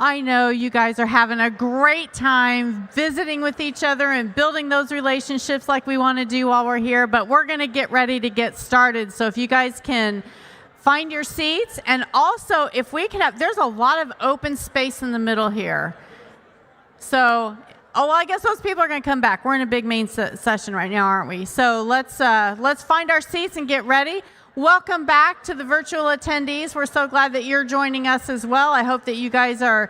I know you guys are having a great time visiting with each other and building those relationships like we want to do while we're here, but we're going to get ready to get started. So if you guys can find your seats, and also if we can have, there's a lot of open space in the middle here. So, I guess those people are going to come back. We're in a big main session right now, aren't we? So let's find our seats and get ready. Welcome back to the virtual attendees. We're so glad that you're joining us as well. I hope that you guys are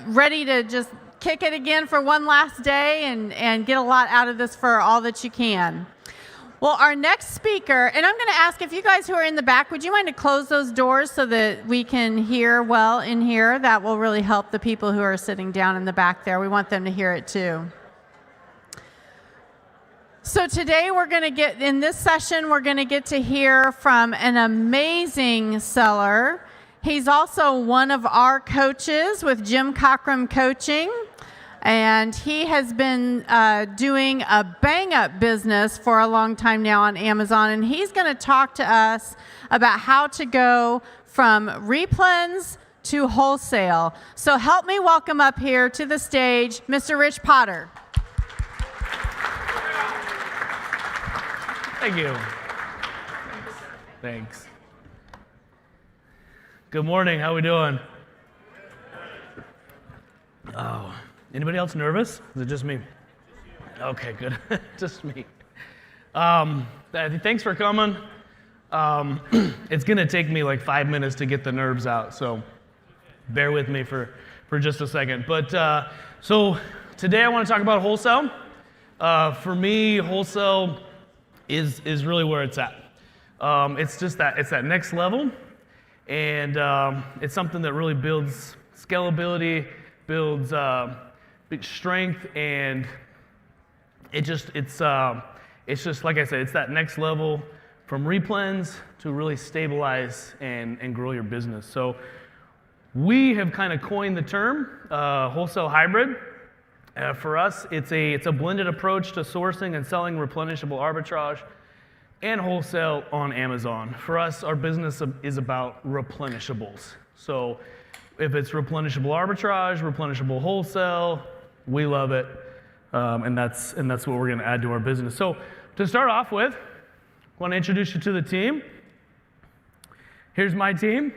ready to just kick it again for one last day and get a lot out of this for all that you can. Well, our next speaker, and I'm going to ask if you guys who are in the back, would you mind to close those doors so that we can hear well in here? That will really help the people who are sitting down in the back there. We want them to hear it too. So today in this session, we're going to get to hear from an amazing seller. He's also one of our coaches with Jim Cockrum Coaching, and he has been doing a bang-up business for a long time now on Amazon, and he's going to talk to us about how to go from Replens to Wholesale. So help me welcome up here to the stage, Mr. Rich Potter. Thank you. Thanks. Good morning. How we doing? Oh, anybody else nervous? Is it just me? Okay, good. Just me. Thanks for coming. It's gonna take me like 5 minutes to get the nerves out, so bear with me for just a second. But so today I want to talk about wholesale. For me, wholesale is really where it's at. It's that next level, and it's something that really builds scalability, builds strength, and it's just like I said, it's that next level from Replens to really stabilize and grow your business. So we have kind of coined the term wholesale hybrid. For us, it's a blended approach to sourcing and selling replenishable arbitrage and wholesale on Amazon. For us, our business is about replenishables. So if it's replenishable arbitrage, replenishable wholesale, we love it, and that's what we're going to add to our business. So to start off with, I want to introduce you to the team. Here's my team.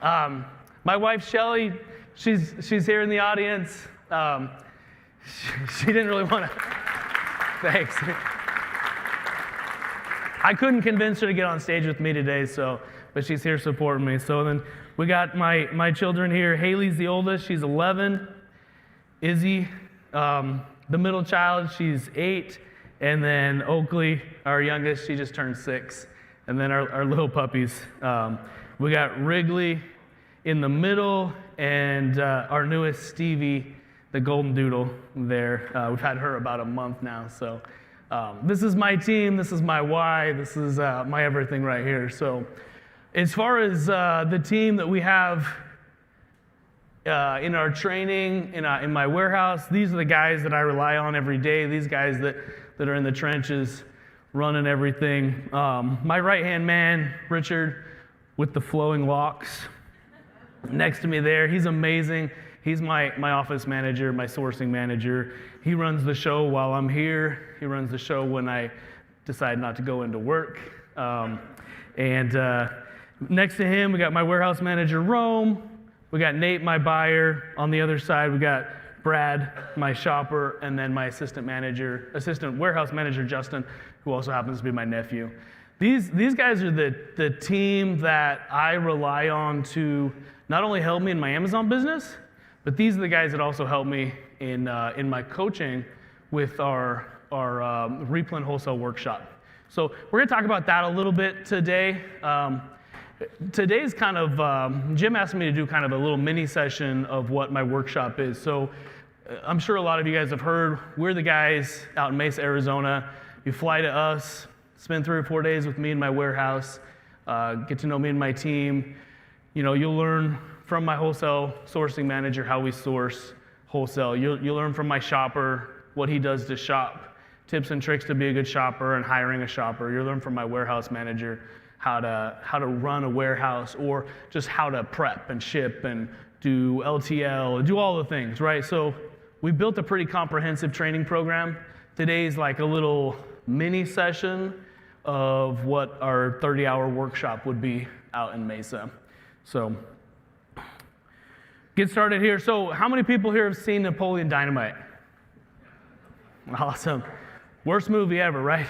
My wife, Shelly. She's here in the audience. She didn't really want to. Thanks. I couldn't convince her to get on stage with me today, but she's here supporting me. So then we got my children here. Haley's the oldest. She's 11. Izzy, the middle child, she's 8. And then Oakley, our youngest, she just turned 6. And then our little puppies. We got Wrigley in the middle, and our newest Stevie, the golden doodle there. We've had her about a month now. So this is my team, this is my why, this is my everything right here. So as far as the team that we have in our training, in my warehouse, these are the guys that I rely on every day, these guys that are in the trenches running everything. My right-hand man, Richard, with the flowing locks. Next to me there, he's amazing. He's my office manager, my sourcing manager. He runs the show while I'm here. He runs the show when I decide not to go into work. And next to him, we got my warehouse manager, Rome. We got Nate, my buyer. On the other side, we got Brad, my shopper, and then my assistant warehouse manager, Justin, who also happens to be my nephew. These guys are the team that I rely on to not only help me in my Amazon business, but these are the guys that also help me in my coaching with our Replen Wholesale Workshop. So we're going to talk about that a little bit today. Today's kind of, Jim asked me to do kind of a little mini session of what my workshop is. So I'm sure a lot of you guys have heard, we're the guys out in Mesa, Arizona. You fly to us, spend 3 or 4 days with me in my warehouse, get to know me and my team. You know, you'll learn from my wholesale sourcing manager how we source wholesale. You'll learn from my shopper what he does to shop tips and tricks to be a good shopper and hiring a shopper. You'll learn from my warehouse manager how to run a warehouse, or just how to prep and ship and do LTL and do all the things, right? So we built a pretty comprehensive training program. Today's like a little mini session of what our 30-hour workshop would be out in Mesa. So get started here. So how many people here have seen Napoleon Dynamite? Awesome. Worst movie ever, right?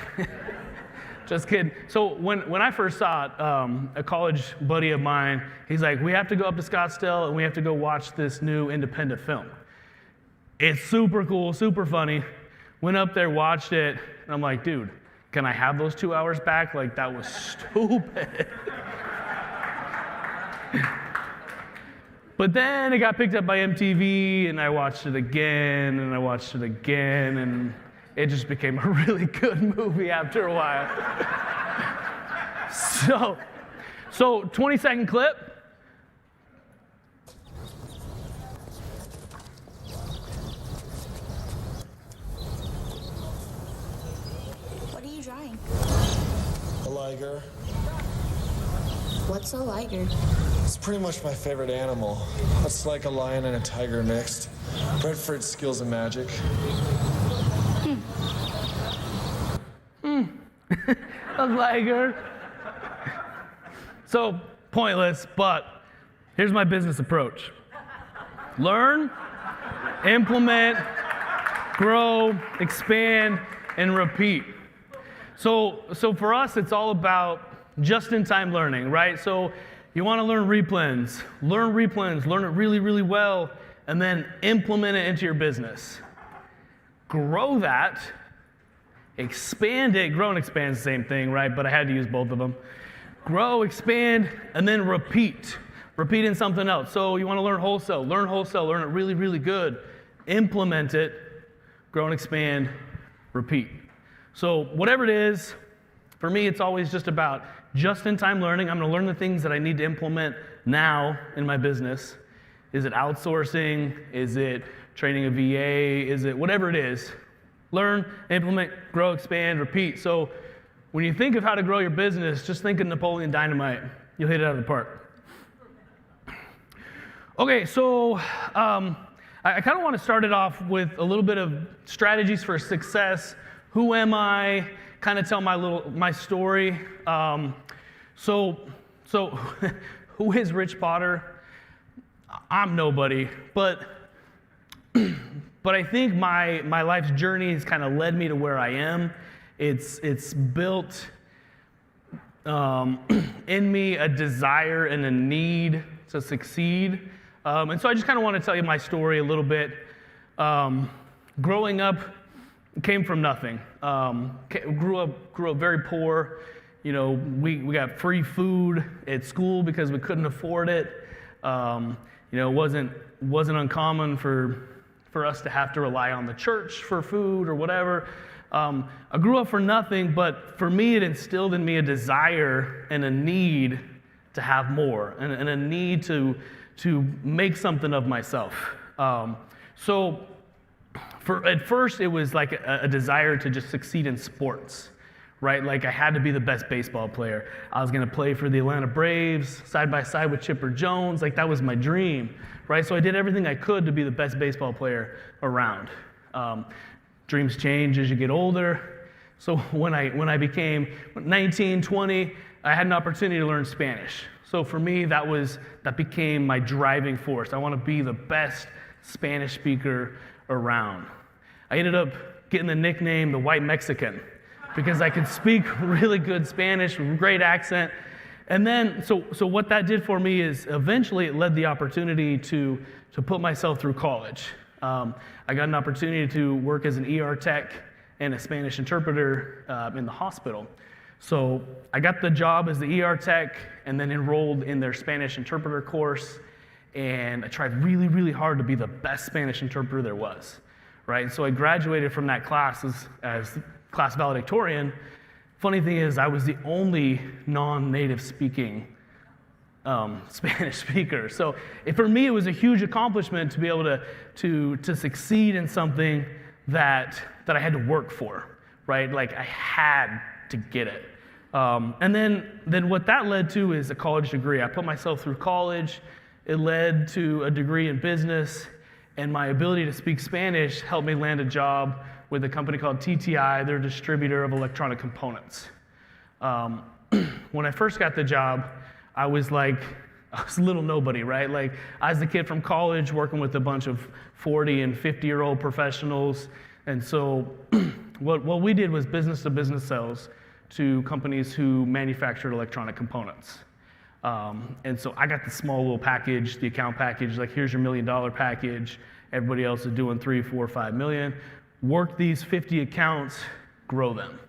Just kidding. So when I first saw it, a college buddy of mine, he's like, we have to go up to Scottsdale and we have to go watch this new independent film. It's super cool, super funny. Went up there, watched it, and I'm like, dude, can I have those 2 hours back? Like, that was stupid. But then it got picked up by MTV, and I watched it again, and I watched it again, and it just became a really good movie after a while. So 20-second clip. What are you drawing? A liger. What's a liger? It's pretty much my favorite animal. It's like a lion and a tiger mixed. Bred for its skills and magic. A liger. So pointless, but here's my business approach. Learn, implement, grow, expand, and repeat. So for us, it's all about just-in-time learning, right? So you want to learn Replens, learn it really, really well, and then implement it into your business. Grow that, expand it. Grow and expand is the same thing, right? But I had to use both of them. Grow, expand, and then repeat. Repeat in something else. So you want to learn wholesale, learn it really, really good. Implement it, grow and expand, repeat. So whatever it is, for me, it's always just about just-in-time learning. I'm going to learn the things that I need to implement now in my business. Is it outsourcing? Is it training a VA? Is it whatever it is? Learn, implement, grow, expand, repeat. So when you think of how to grow your business, just think of Napoleon Dynamite. You'll hit it out of the park. Okay, so I kind of want to start it off with a little bit of strategies for success. Who am I? Kind of tell my story. So who is Rich Potter? I'm nobody, but I think my life's journey has kind of led me to where I am. It's built in me a desire and a need to succeed. And so I just kind of want to tell you my story a little bit. Growing up, came from nothing. Grew up very poor. You know, we got free food at school because we couldn't afford it. You know, it wasn't uncommon for us to have to rely on the church for food or whatever. I grew up for nothing, but for me, it instilled in me a desire and a need to have more, and a need to make something of myself. So at first, it was like a desire to just succeed in sports, right? Like I had to be the best baseball player. I was going to play for the Atlanta Braves side by side with Chipper Jones. Like that was my dream, right? So I did everything I could to be the best baseball player around. Dreams change as you get older. So when I became 19, 20, I had an opportunity to learn Spanish. So for me, that became my driving force. I want to be the best Spanish speaker around. I ended up getting the nickname the White Mexican because I could speak really good Spanish, great accent. And then, so what that did for me is eventually it led the opportunity to put myself through college. I got an opportunity to work as an ER tech and a Spanish interpreter in the hospital. So I got the job as the ER tech and then enrolled in their Spanish interpreter course. And I tried really, really hard to be the best Spanish interpreter there was, right? So I graduated from that class as class valedictorian. Funny thing is, I was the only non-native speaking Spanish speaker. So for me, it was a huge accomplishment to be able to succeed in something that I had to work for, right? Like I had to get it. And then what that led to is a college degree. I put myself through college. It led to a degree in business, and my ability to speak Spanish helped me land a job with a company called TTI. They're a distributor of electronic components. When I first got the job, I was a little nobody, right? Like I was the kid from college working with a bunch of 40 and 50-year-old professionals. And so what we did was business-to-business sales to companies who manufactured electronic components. And so I got the small little package, the account package, like here's your $1 million package. Everybody else is doing 3, 4, 5 million. Work these 50 accounts, grow them,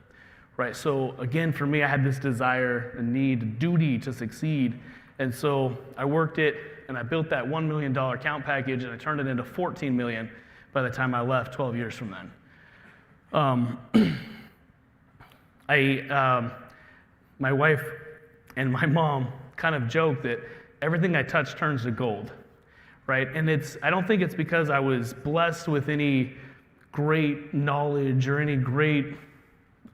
right? So again, for me, I had this desire, a need, a duty to succeed. And so I worked it, and I built that $1 million account package, and I turned it into 14 million by the time I left 12 years from then. My wife and my mom kind of joke that everything I touch turns to gold, right? And I don't think it's because I was blessed with any great knowledge or any great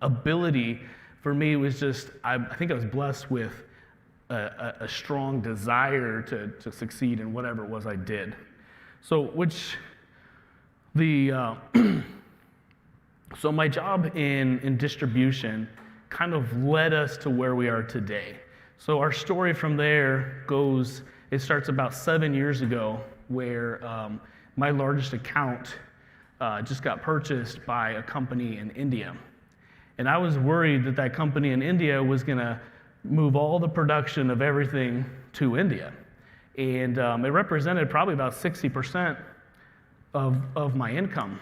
ability. For me, it was just, I think I was blessed with a strong desire to succeed in whatever it was I did. So so my job in distribution kind of led us to where we are today. So our story from there it starts about 7 years ago, where my largest account just got purchased by a company in India. And I was worried that company in India was gonna move all the production of everything to India. And it represented probably about 60% of my income.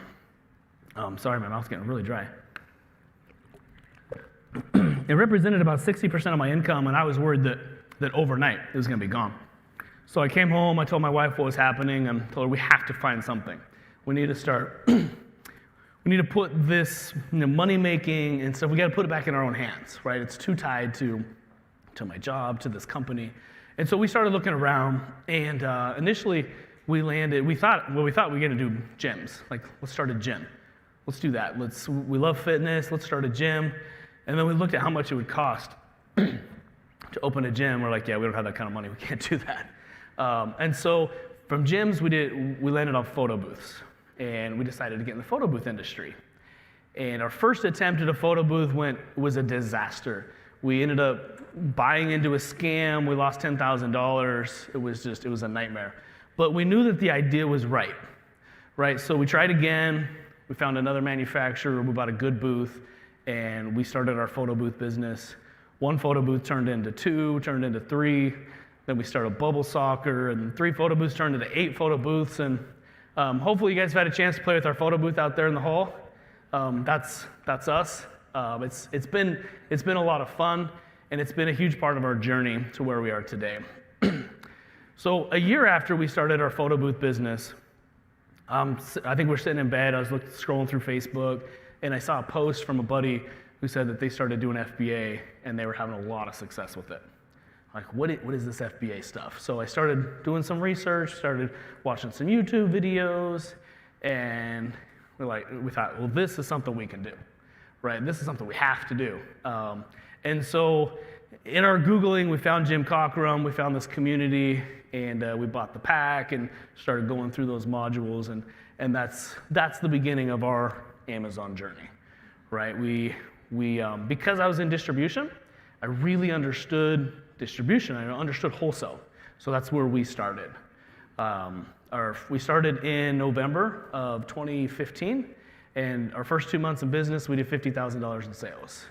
Sorry, my mouth's getting really dry. It represented about 60% of my income, and I was worried that overnight it was gonna be gone. So I came home, I told my wife what was happening, and told her we have to find something. We need to start, we need to put this money making and stuff, we gotta put it back in our own hands, right? It's too tied to my job, to this company. And so we started looking around, and initially we thought we were gonna do gyms. Like, let's start a gym. Let's do that. We love fitness, let's start a gym. And then we looked at how much it would cost to open a gym. We're like, yeah, we don't have that kind of money, we can't do that. And so from gyms, we landed on photo booths, and we decided to get in the photo booth industry. And our first attempt at a photo booth was a disaster. We ended up buying into a scam. We lost $10,000. It was a nightmare. But we knew that the idea was right? So we tried again. We found another manufacturer. We bought a good booth, and we started our photo booth business. One photo booth turned into 2, turned into 3. Then we started bubble soccer, and 3 photo booths turned into 8 photo booths. And hopefully you guys have had a chance to play with our photo booth out there in the hall. That's us. It's been a lot of fun, and it's been a huge part of our journey to where we are today. So a year after we started our photo booth business, I think we're sitting in bed, I was scrolling through Facebook, and I saw a post from a buddy who said that they started doing FBA, and they were having a lot of success with it. Like, what is this FBA stuff? So I started doing some research, started watching some YouTube videos, and we thought, well, this is something we can do, right? This is something we have to do. And so in our Googling, we found Jim Cockrum, we found this community, and we bought the pack and started going through those modules, and that's the beginning of our Amazon journey, right? We because I was in distribution, I really understood distribution, I understood wholesale. So that's where we started. We started in November of 2015, and our first 2 months in business, we did $50,000 in sales.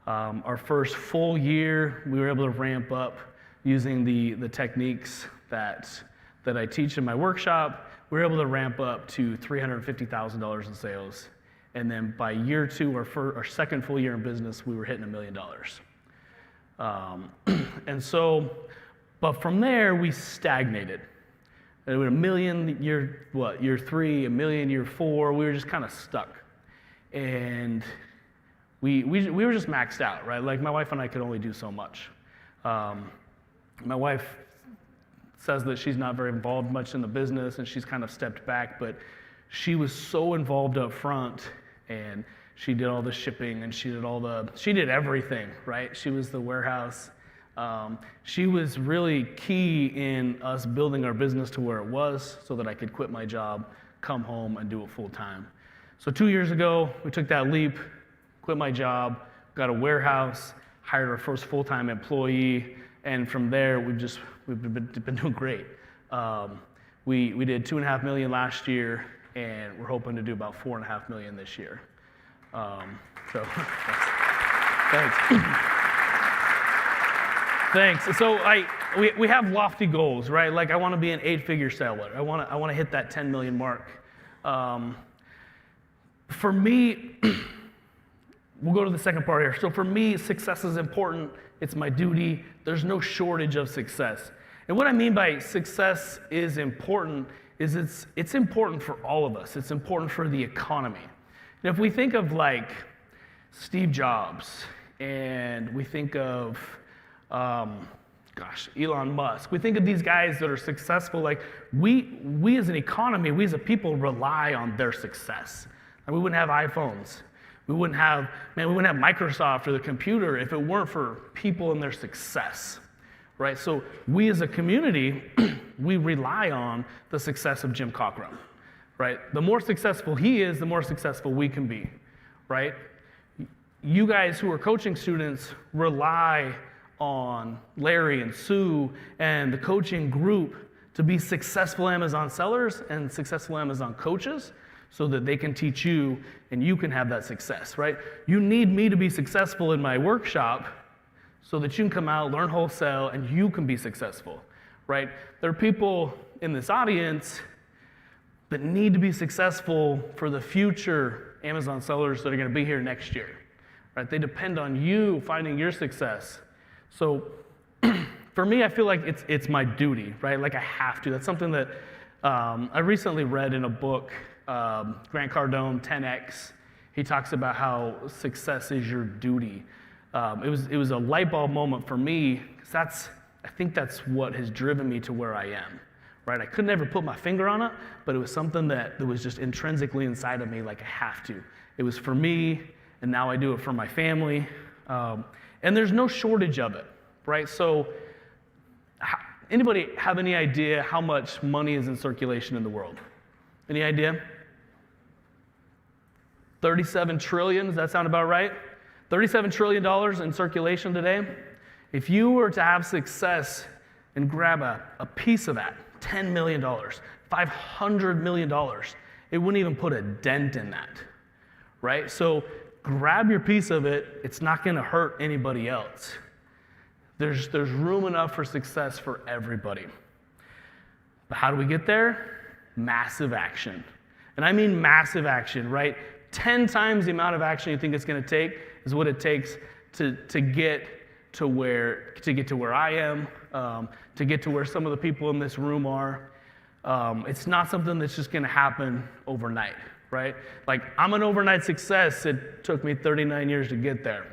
Our first full year, we were able to ramp up using the techniques that I teach in my workshop. We were able to ramp up to $350,000 in sales. And then by year 2, our second full year in business, we were hitting $1 million. And so, but from there, we stagnated. It was $1 million year 3, $1 million year 4. We were just kind of stuck. And we were just maxed out, right? Like, my wife and I could only do so much. My wife says that she's not very involved much in the business, and she's kind of stepped back, but she was so involved up front, and She did all the shipping, and she did everything, right? She was the warehouse. She was really key in us building our business to where it was so that I could quit my job, come home, and do it full time. So 2 years ago, we took that leap, quit my job, got a warehouse, hired our first full-time employee, and from there, we've been doing great. We did $2.5 million last year, and we're hoping to do about $4.5 million this year. So thanks. Thanks. So we have lofty goals, right? Like I want to be an 8-figure seller. I want to hit that 10 million mark. For me, we'll go to the second part here. So for me, success is important. It's my duty. There's no shortage of success. And what I mean by success is important is it's important for all of us. It's important for the economy. And if we think of like Steve Jobs, and we think of Elon Musk. We think of these guys that are successful. Like we as an economy, we as a people rely on their success. And we wouldn't have iPhones. We wouldn't have Microsoft or the computer if it weren't for people and their success, right? So we as a community, we rely on the success of Jim Cockrum, right? The more successful he is, the more successful we can be, right? You guys who are coaching students rely on Larry and Sue and the coaching group to be successful Amazon sellers and successful Amazon coaches so that they can teach you and you can have that success, right? You need me to be successful in my workshop so that you can come out, learn wholesale, and you can be successful, right? There are people in this audience that need to be successful for the future Amazon sellers that are going to be here next year, right? They depend on you finding your success. So for me, I feel like it's my duty, right? Like I have to. That's something that I recently read in a book, Grant Cardone, 10X. He talks about how success is your duty. It was a light bulb moment for me, because I think that's what has driven me to where I am, right? I could never put my finger on it, but it was something that was just intrinsically inside of me, like I have to. It was for me, and now I do it for my family. And there's no shortage of it, right? So anybody have any idea how much money is in circulation in the world? Any idea? 37 trillion, does that sound about right? $37 trillion in circulation today. If you were to have success and grab a piece of that, $10 million, $500 million, it wouldn't even put a dent in that, right? So grab your piece of it. It's not going to hurt anybody else. There's room enough for success for everybody. But how do we get there? Massive action. And I mean massive action, right? 10 times the amount of action you think it's going to take is what it takes to get to where I am, to get to where some of the people in this room are. It's not something that's just going to happen overnight, right? Like, I'm an overnight success. It took me 39 years to get there.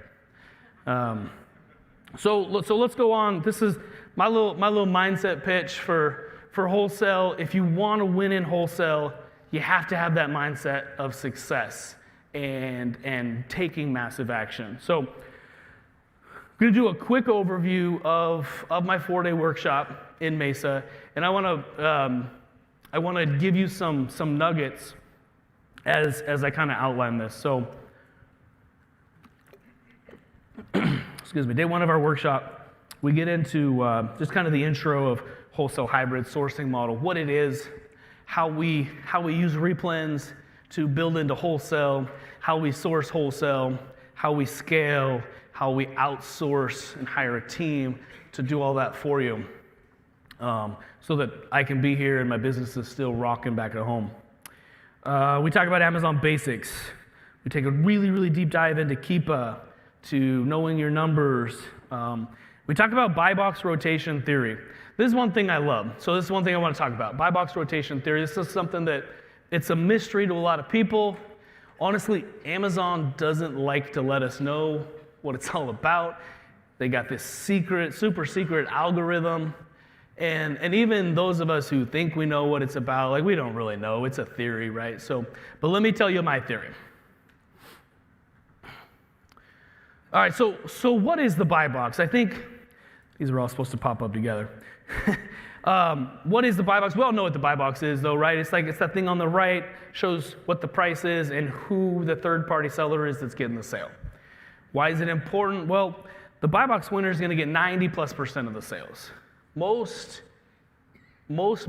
So let's go on. This is my little mindset pitch for wholesale. If you want to win in wholesale, you have to have that mindset of success and taking massive action. So I'm going to do a quick overview of my 4-day workshop in Mesa, and I want to give you some nuggets as I kind of outline this. So, excuse me, day 1 of our workshop, we get into just kind of the intro of wholesale hybrid sourcing model, what it is, how we use Replens to build into wholesale, how we source wholesale, how we scale, how we outsource and hire a team to do all that for you, so that I can be here and my business is still rocking back at home. We talk about Amazon basics. We take a really, really deep dive into Keepa, to knowing your numbers. We talk about buy box rotation theory. This is one thing I love. So this is one thing I want to talk about. Buy box rotation theory. This is something that it's a mystery to a lot of people. Honestly, Amazon doesn't like to let us know what it's all about. They got this secret, super secret algorithm. And even those of us who think we know what it's about, like, we don't really know. It's a theory, right? But let me tell you my theory. All right, so what is the buy box? I think these are all supposed to pop up together. What is the buy box? We all know what the buy box is, though, right? It's that thing on the right, shows what the price is and who the third-party seller is that's getting the sale. Why is it important? Well, the buy box winner is going to get 90+% of the sales. Most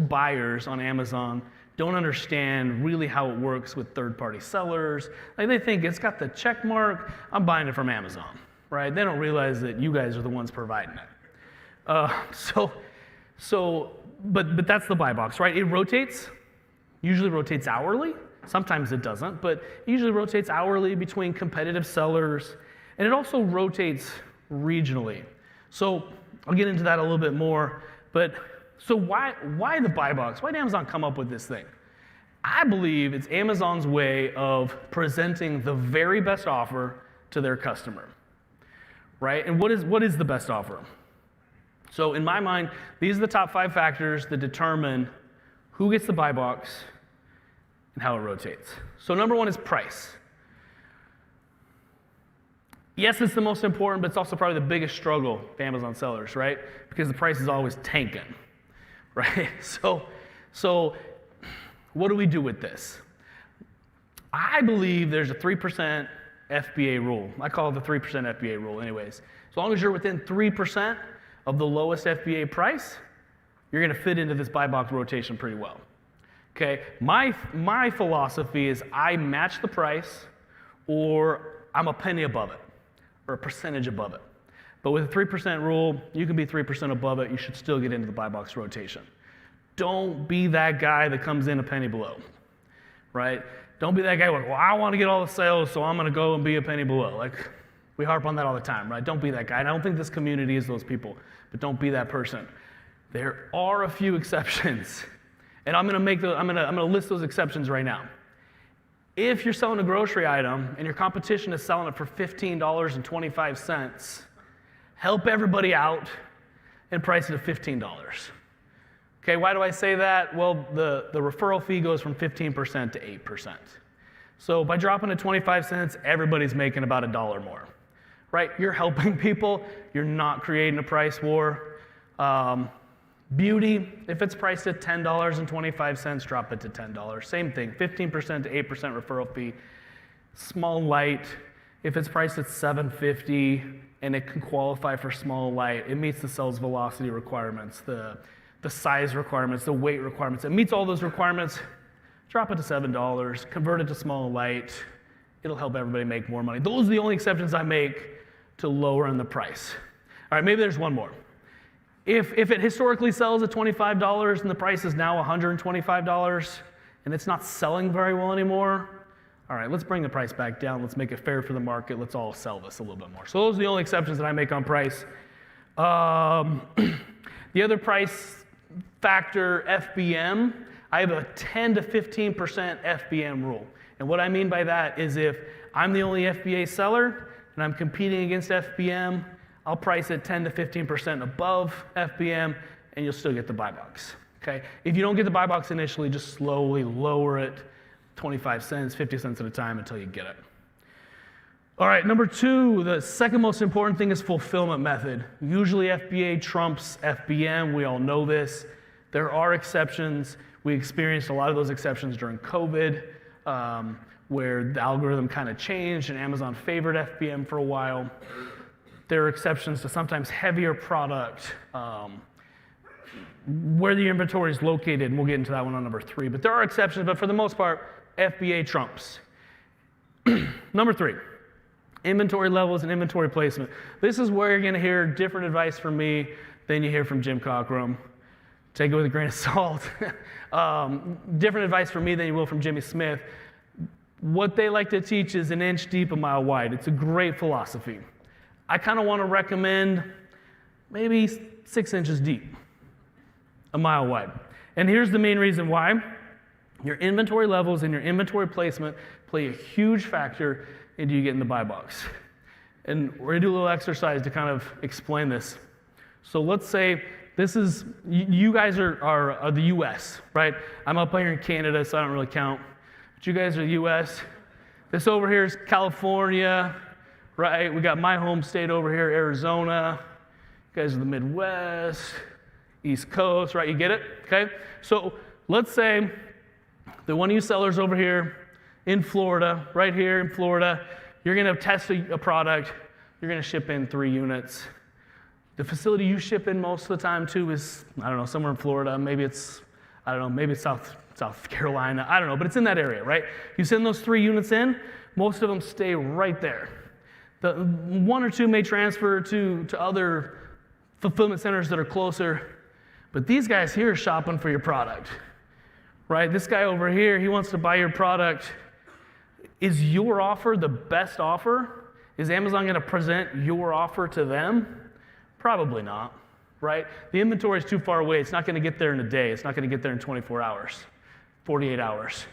buyers on Amazon don't understand really how it works with third-party sellers. Like, they think it's got the check mark, I'm buying it from Amazon, right? They don't realize that you guys are the ones providing it. But that's the buy box, right? It rotates, usually rotates hourly. Sometimes it doesn't, but it usually rotates hourly between competitive sellers, and it also rotates regionally. So I'll get into that a little bit more, but so why the buy box? Why did Amazon come up with this thing? I believe it's Amazon's way of presenting the very best offer to their customer, right? And what is the best offer? So in my mind, these are the top 5 factors that determine who gets the buy box and how it rotates. So number 1 is price. Yes, it's the most important, but it's also probably the biggest struggle for Amazon sellers, right? Because the price is always tanking, right? So what do we do with this? I believe there's a 3% FBA rule. I call it the 3% FBA rule anyways. As long as you're within 3% of the lowest FBA price, you're going to fit into this buy box rotation pretty well. Okay, my philosophy is I match the price, or I'm a penny above it, or a percentage above it. But with a 3% rule, you can be 3% above it, you should still get into the buy box rotation. Don't be that guy that comes in a penny below, right? Don't be that guy like, well, I want to get all the sales, so I'm going to go and be a penny below. Like, we harp on that all the time, right? Don't be that guy. And I don't think this community is those people, but don't be that person. There are a few exceptions, and I'm going to list those exceptions right now. If you're selling a grocery item and your competition is selling it for $15.25, help everybody out and price it at $15. Okay, why do I say that? Well, the referral fee goes from 15% to 8%. So by dropping to 25 cents, everybody's making about $1 more, right? You're helping people. You're not creating a price war. Beauty, if it's priced at $10.25, drop it to $10. Same thing, 15% to 8% referral fee. Small light, if it's priced at $7.50 and it can qualify for small light, it meets the sales velocity requirements, the size requirements, the weight requirements. It meets all those requirements. Drop it to $7, convert it to small light. It'll help everybody make more money. Those are the only exceptions I make to lowering the price. All right, maybe there's one more. If it historically sells at $25 and the price is now $125 and it's not selling very well anymore, all right, let's bring the price back down. Let's make it fair for the market. Let's all sell this a little bit more. So those are the only exceptions that I make on price. The other price factor, FBM, I have a 10 to 15% FBM rule. And what I mean by that is if I'm the only FBA seller and I'm competing against FBM, I'll price it 10 to 15% above FBM, and you'll still get the buy box. Okay? If you don't get the buy box initially, just slowly lower it 25 cents, 50 cents at a time until you get it. All right, number 2, the second most important thing is fulfillment method. Usually FBA trumps FBM. We all know this. There are exceptions. We experienced a lot of those exceptions during COVID, where the algorithm kind of changed and Amazon favored FBM for a while. There are exceptions to sometimes heavier product, where the inventory is located, and we'll get into that one on number 3. But there are exceptions, but for the most part, FBA trumps. Number 3, inventory levels and inventory placement. This is where you're going to hear different advice from me than you hear from Jim Cockrum. Take it with a grain of salt. Different advice from me than you will from Jimmy Smith. What they like to teach is an inch deep, a mile wide. It's a great philosophy. I kind of want to recommend maybe 6 inches deep, a mile wide. And here's the main reason why. Your inventory levels and your inventory placement play a huge factor into you getting the buy box. And we're going to do a little exercise to kind of explain this. So let's say this is, you guys are the US, right? I'm up here in Canada, so I don't really count. But you guys are the US. This over here is California, right? We got my home state over here, Arizona. You guys are the Midwest, East Coast, right? You get it? Okay? So let's say that one of you sellers over here in Florida, right here in Florida, you're going to test a product. You're going to ship in 3 units. The facility you ship in most of the time too is, I don't know, somewhere in Florida. Maybe it's, I don't know, maybe it's South Carolina. I don't know, but it's in that area, right? You send those 3 units in, most of them stay right there. The 1 or 2 may transfer to other fulfillment centers that are closer, but these guys here are shopping for your product, right? This guy over here, he wants to buy your product. Is your offer the best offer? Is Amazon going to present your offer to them? Probably not, right? The inventory is too far away. It's not going to get there in a day. It's not going to get there in 24 hours, 48 hours.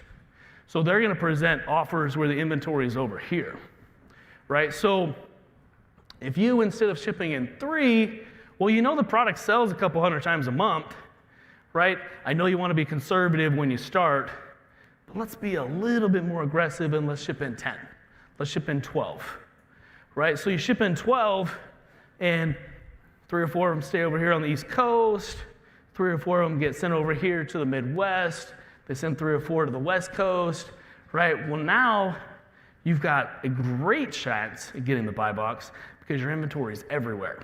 So they're going to present offers where the inventory is over here, right? So if you, instead of shipping in 3, well, you know the product sells a couple hundred times a month, right? I know you want to be conservative when you start, but let's be a little bit more aggressive and let's ship in 10. Let's ship in 12, right? So you ship in 12 and 3 or 4 of them stay over here on the East Coast. 3 or 4 of them get sent over here to the Midwest. They send 3 or 4 to the West Coast, right? Well, now you've got a great chance at getting the buy box because your inventory is everywhere,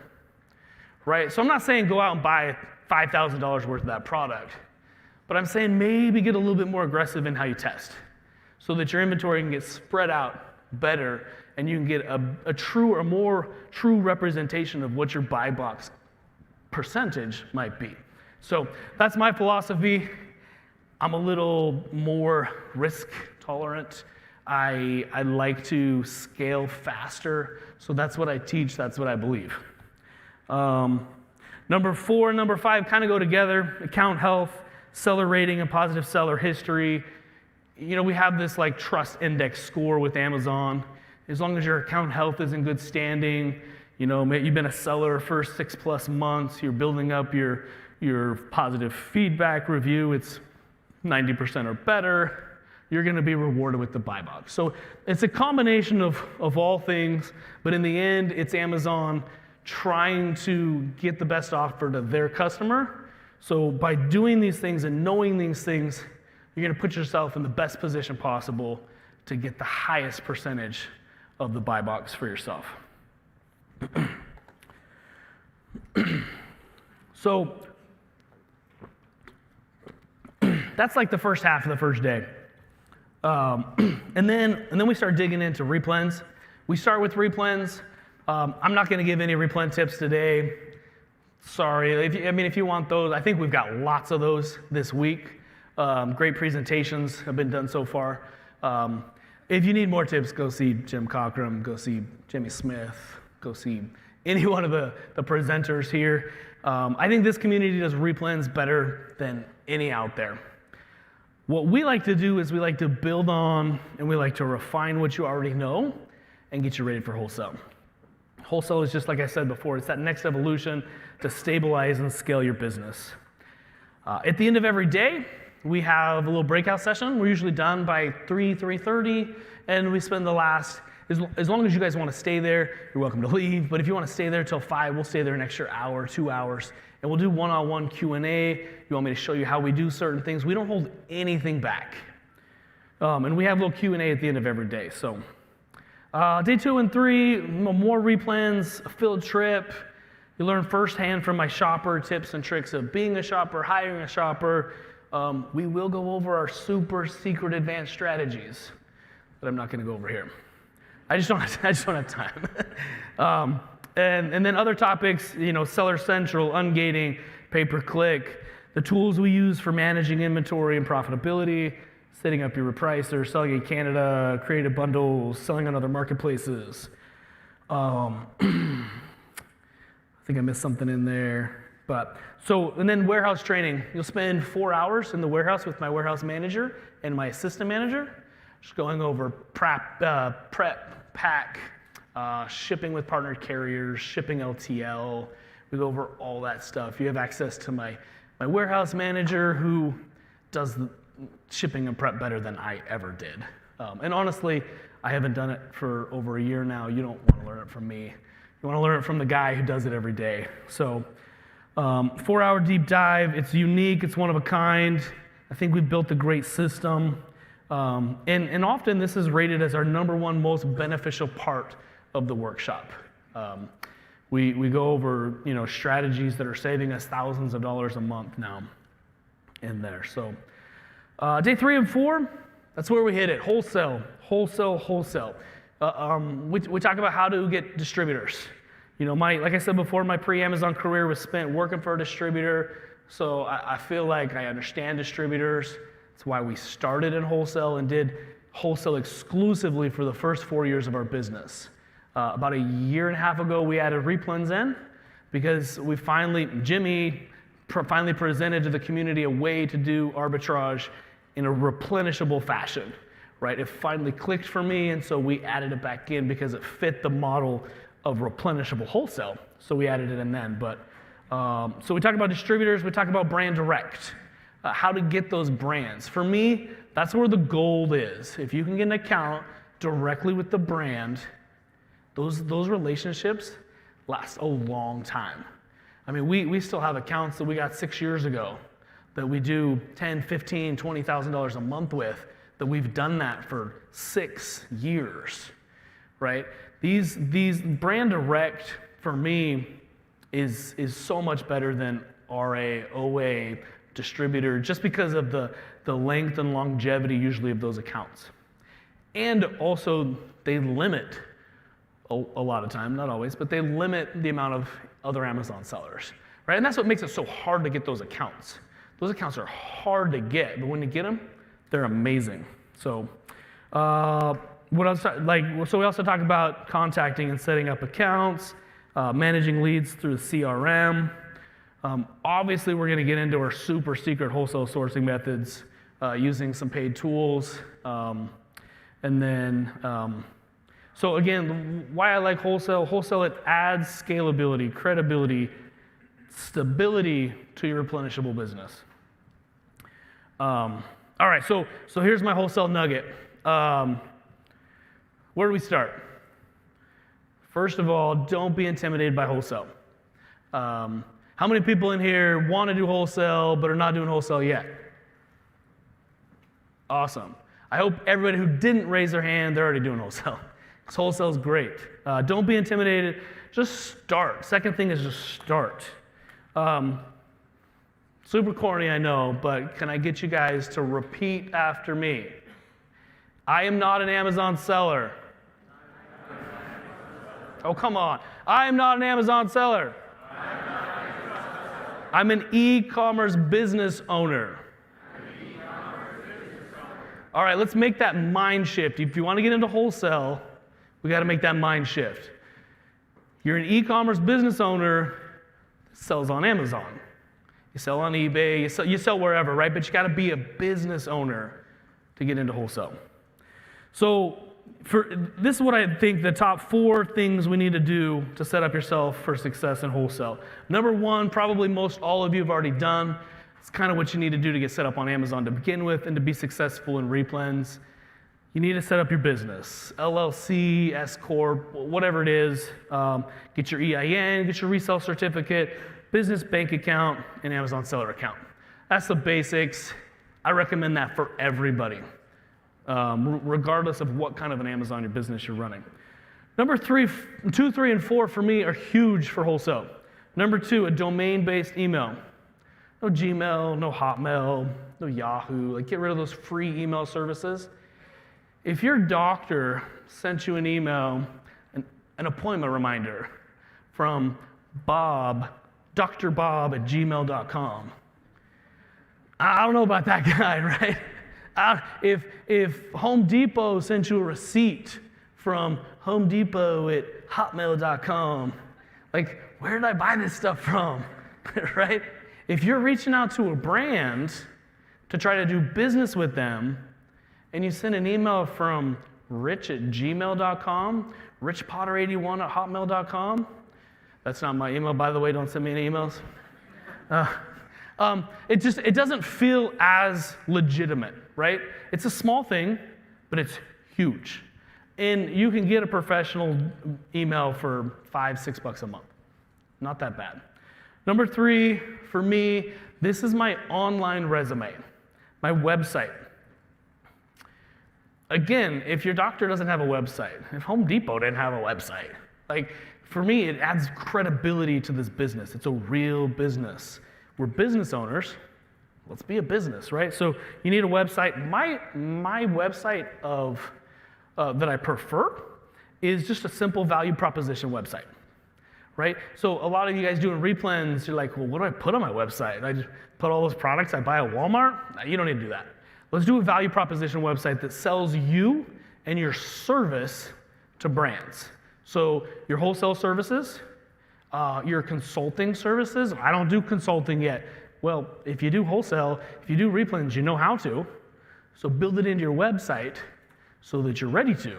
right? So I'm not saying go out and buy $5,000 worth of that product, but I'm saying maybe get a little bit more aggressive in how you test so that your inventory can get spread out better and you can get a true or more true representation of what your buy box percentage might be. So that's my philosophy. I'm a little more risk tolerant. I like to scale faster. So that's what I teach. That's what I believe. Number 4 and number 5 kind of go together. Account health, seller rating, and positive seller history. You know, we have this like trust index score with Amazon. As long as your account health is in good standing, you know, you've been a seller for 6+ months, you're building up your positive feedback review, it's 90% or better, you're going to be rewarded with the buy box. So it's a combination of all things, but in the end, it's Amazon trying to get the best offer to their customer. So by doing these things and knowing these things, you're going to put yourself in the best position possible to get the highest percentage of the buy box for yourself. So that's like the first half of the first day. And then we start digging into Replens. We start with Replens. I'm not going to give any Replen tips today. Sorry. If you want those, I think we've got lots of those this week. Great presentations have been done so far. If you need more tips, go see Jim Cockrum, go see Jimmy Smith, go see any one of the presenters here. I think this community does Replens better than any out there. What we like to do is we like to build on and we like to refine what you already know and get you ready for Wholesale. Wholesale is just like I said before, it's that next evolution to stabilize and scale your business. At the end of every day, we have a little breakout session. We're usually done by 3:30, and we spend the last, as long as you guys want to stay there, you're welcome to leave, but if you want to stay there till 5, we'll stay there an extra hour, 2 hours, and we'll do one-on-one Q&A. You want me to show you how we do certain things? We don't hold anything back. And we have a little Q&A at the end of every day. So day 2 and 3, more Replens, a field trip. You learn firsthand from my shopper tips and tricks of being a shopper, hiring a shopper. We will go over our super secret advanced strategies, but I'm not going to go over here. I just don't have time. And then other topics, you know, Seller Central, ungating, pay-per-click, the tools we use for managing inventory and profitability, setting up your repricer, selling in Canada, creative bundles, selling on other marketplaces. I think I missed something in there. And then warehouse training. You'll spend 4 hours in the warehouse with my warehouse manager and my assistant manager, just going over prep, pack, shipping with partnered carriers, shipping LTL. We go over all that stuff. You have access to my warehouse manager who does the shipping and prep better than I ever did. And honestly, I haven't done it for over a year now. You don't want to learn it from me. You want to learn it from the guy who does it every day. So 4-hour deep dive. It's unique. It's one of a kind. I think we've built a great system. And often this is rated as our number one most beneficial part of the workshop. We go over strategies that are saving us thousands of dollars a month now in there. So day 3 and 4, that's where we hit it. Wholesale. We talk about how to get distributors. Like I said before, my pre-Amazon career was spent working for a distributor, so I feel like I understand distributors. That's why we started in wholesale and did wholesale exclusively for the first 4 years of our business. About a year and a half ago, we added Replens in because Jimmy finally presented to the community a way to do arbitrage in a replenishable fashion, right? It finally clicked for me, and so we added it back in because it fit the model of replenishable wholesale. So we added it in then. But so we talk about distributors, we talk about brand direct, how to get those brands. For me, that's where the gold is. If you can get an account directly with the brand, those relationships last a long time. I mean, we still have accounts that we got 6 years ago that we do $10,000, $15,000, $20,000 a month with, that we've done that for 6 years, right? These brand direct for me is so much better than RA, OA, distributor, just because of the length and longevity usually of those accounts. And also they limit a lot of time, not always, but they limit the amount of other Amazon sellers, right? And that's what makes it so hard to get those accounts. Those accounts are hard to get, but when you get them, they're amazing. So what else? So we also talk about contacting and setting up accounts, managing leads through the CRM. Obviously, we're going to get into our super secret wholesale sourcing methods using some paid tools. And then, so again, why I like wholesale. Wholesale, it adds scalability, credibility, stability to your replenishable business. All right, so here's my wholesale nugget. Where do we start? First of all, don't be intimidated by wholesale. How many people in here want to do wholesale but are not doing wholesale yet? Awesome. I hope everybody who didn't raise their hand, they're already doing wholesale. Because wholesale is great. Don't be intimidated. Just start. Second thing is just start. Super corny, I know, but can I get you guys to repeat after me? I am not an Amazon seller. Oh, come on. I am not an Amazon seller. I'm an e-commerce business owner. All right, let's make that mind shift. If you want to get into wholesale, we got to make that mind shift. You're an e-commerce business owner that sells on Amazon. You sell on eBay, you sell wherever, right? But you got to be a business owner to get into wholesale. So this is what I think the top 4 things we need to do to set up yourself for success in wholesale. Number 1, probably most all of you have already done. It's kind of what you need to do to get set up on Amazon to begin with and to be successful in Replens. You need to set up your business, LLC, S Corp, whatever it is. Get your EIN, get your resale certificate, business bank account, and Amazon seller account. That's the basics. I recommend that for everybody, regardless of what kind of an Amazon your business you're running. Number 2, 3, and 4 for me are huge for wholesale. Number 2, a domain-based email. No Gmail, no Hotmail, no Yahoo. Get rid of those free email services. If your doctor sent you an email, an appointment reminder from Bob, drbob@gmail.com, I don't know about that guy, right? If Home Depot sent you a receipt from homedepot@hotmail.com, where did I buy this stuff from, right? If you're reaching out to a brand to try to do business with them, and you send an email from rich@gmail.com, richpotter81@hotmail.com, that's not my email, by the way, don't send me any emails. It doesn't feel as legitimate, right? It's a small thing, but it's huge. And you can get a professional email for $5-6 a month. Not that bad. Number 3, for me, this is my online resume, my website. Again, if your doctor doesn't have a website, if Home Depot didn't have a website, like for me, it adds credibility to this business. It's a real business. We're business owners. Let's be a business, right? So you need a website. My website that I prefer is just a simple value proposition website, right? So a lot of you guys doing Replens, you're like, well, what do I put on my website? I just put all those products I buy at Walmart? No, you don't need to do that. Let's do a value proposition website that sells you and your service to brands. So your wholesale services, your consulting services. I don't do consulting yet. Well, if you do wholesale, if you do Replens, you know how to. So build it into your website so that you're ready to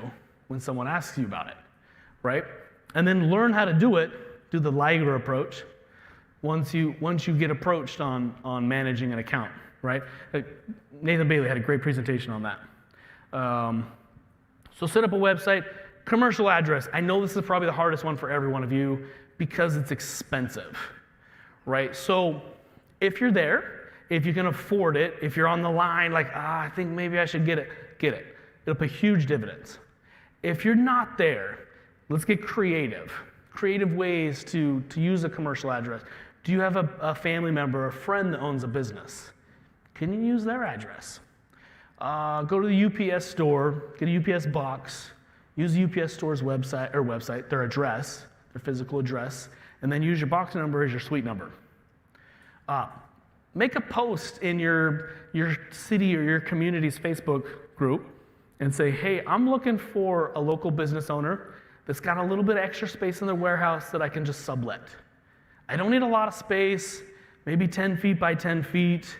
when someone asks you about it, right? And then learn how to do it, do the Liger approach once you get approached on managing an account, right? Nathan Bailey had a great presentation on that. So set up a website, commercial address. I know this is probably the hardest one for every one of you because it's expensive, right? So if you're there, if you can afford it, if you're on the line, like, I think maybe I should get it. It'll pay huge dividends. If you're not there, let's get creative. Creative ways to use a commercial address. Do you have a family member, a friend that owns a business? Can you use their address? Go to the UPS store, get a UPS box, use the UPS store's website, their address, their physical address, and then use your box number as your suite number. Make a post in your city or your community's Facebook group and say, hey, I'm looking for a local business owner that's got a little bit of extra space in their warehouse that I can just sublet. I don't need a lot of space, maybe 10 feet by 10 feet.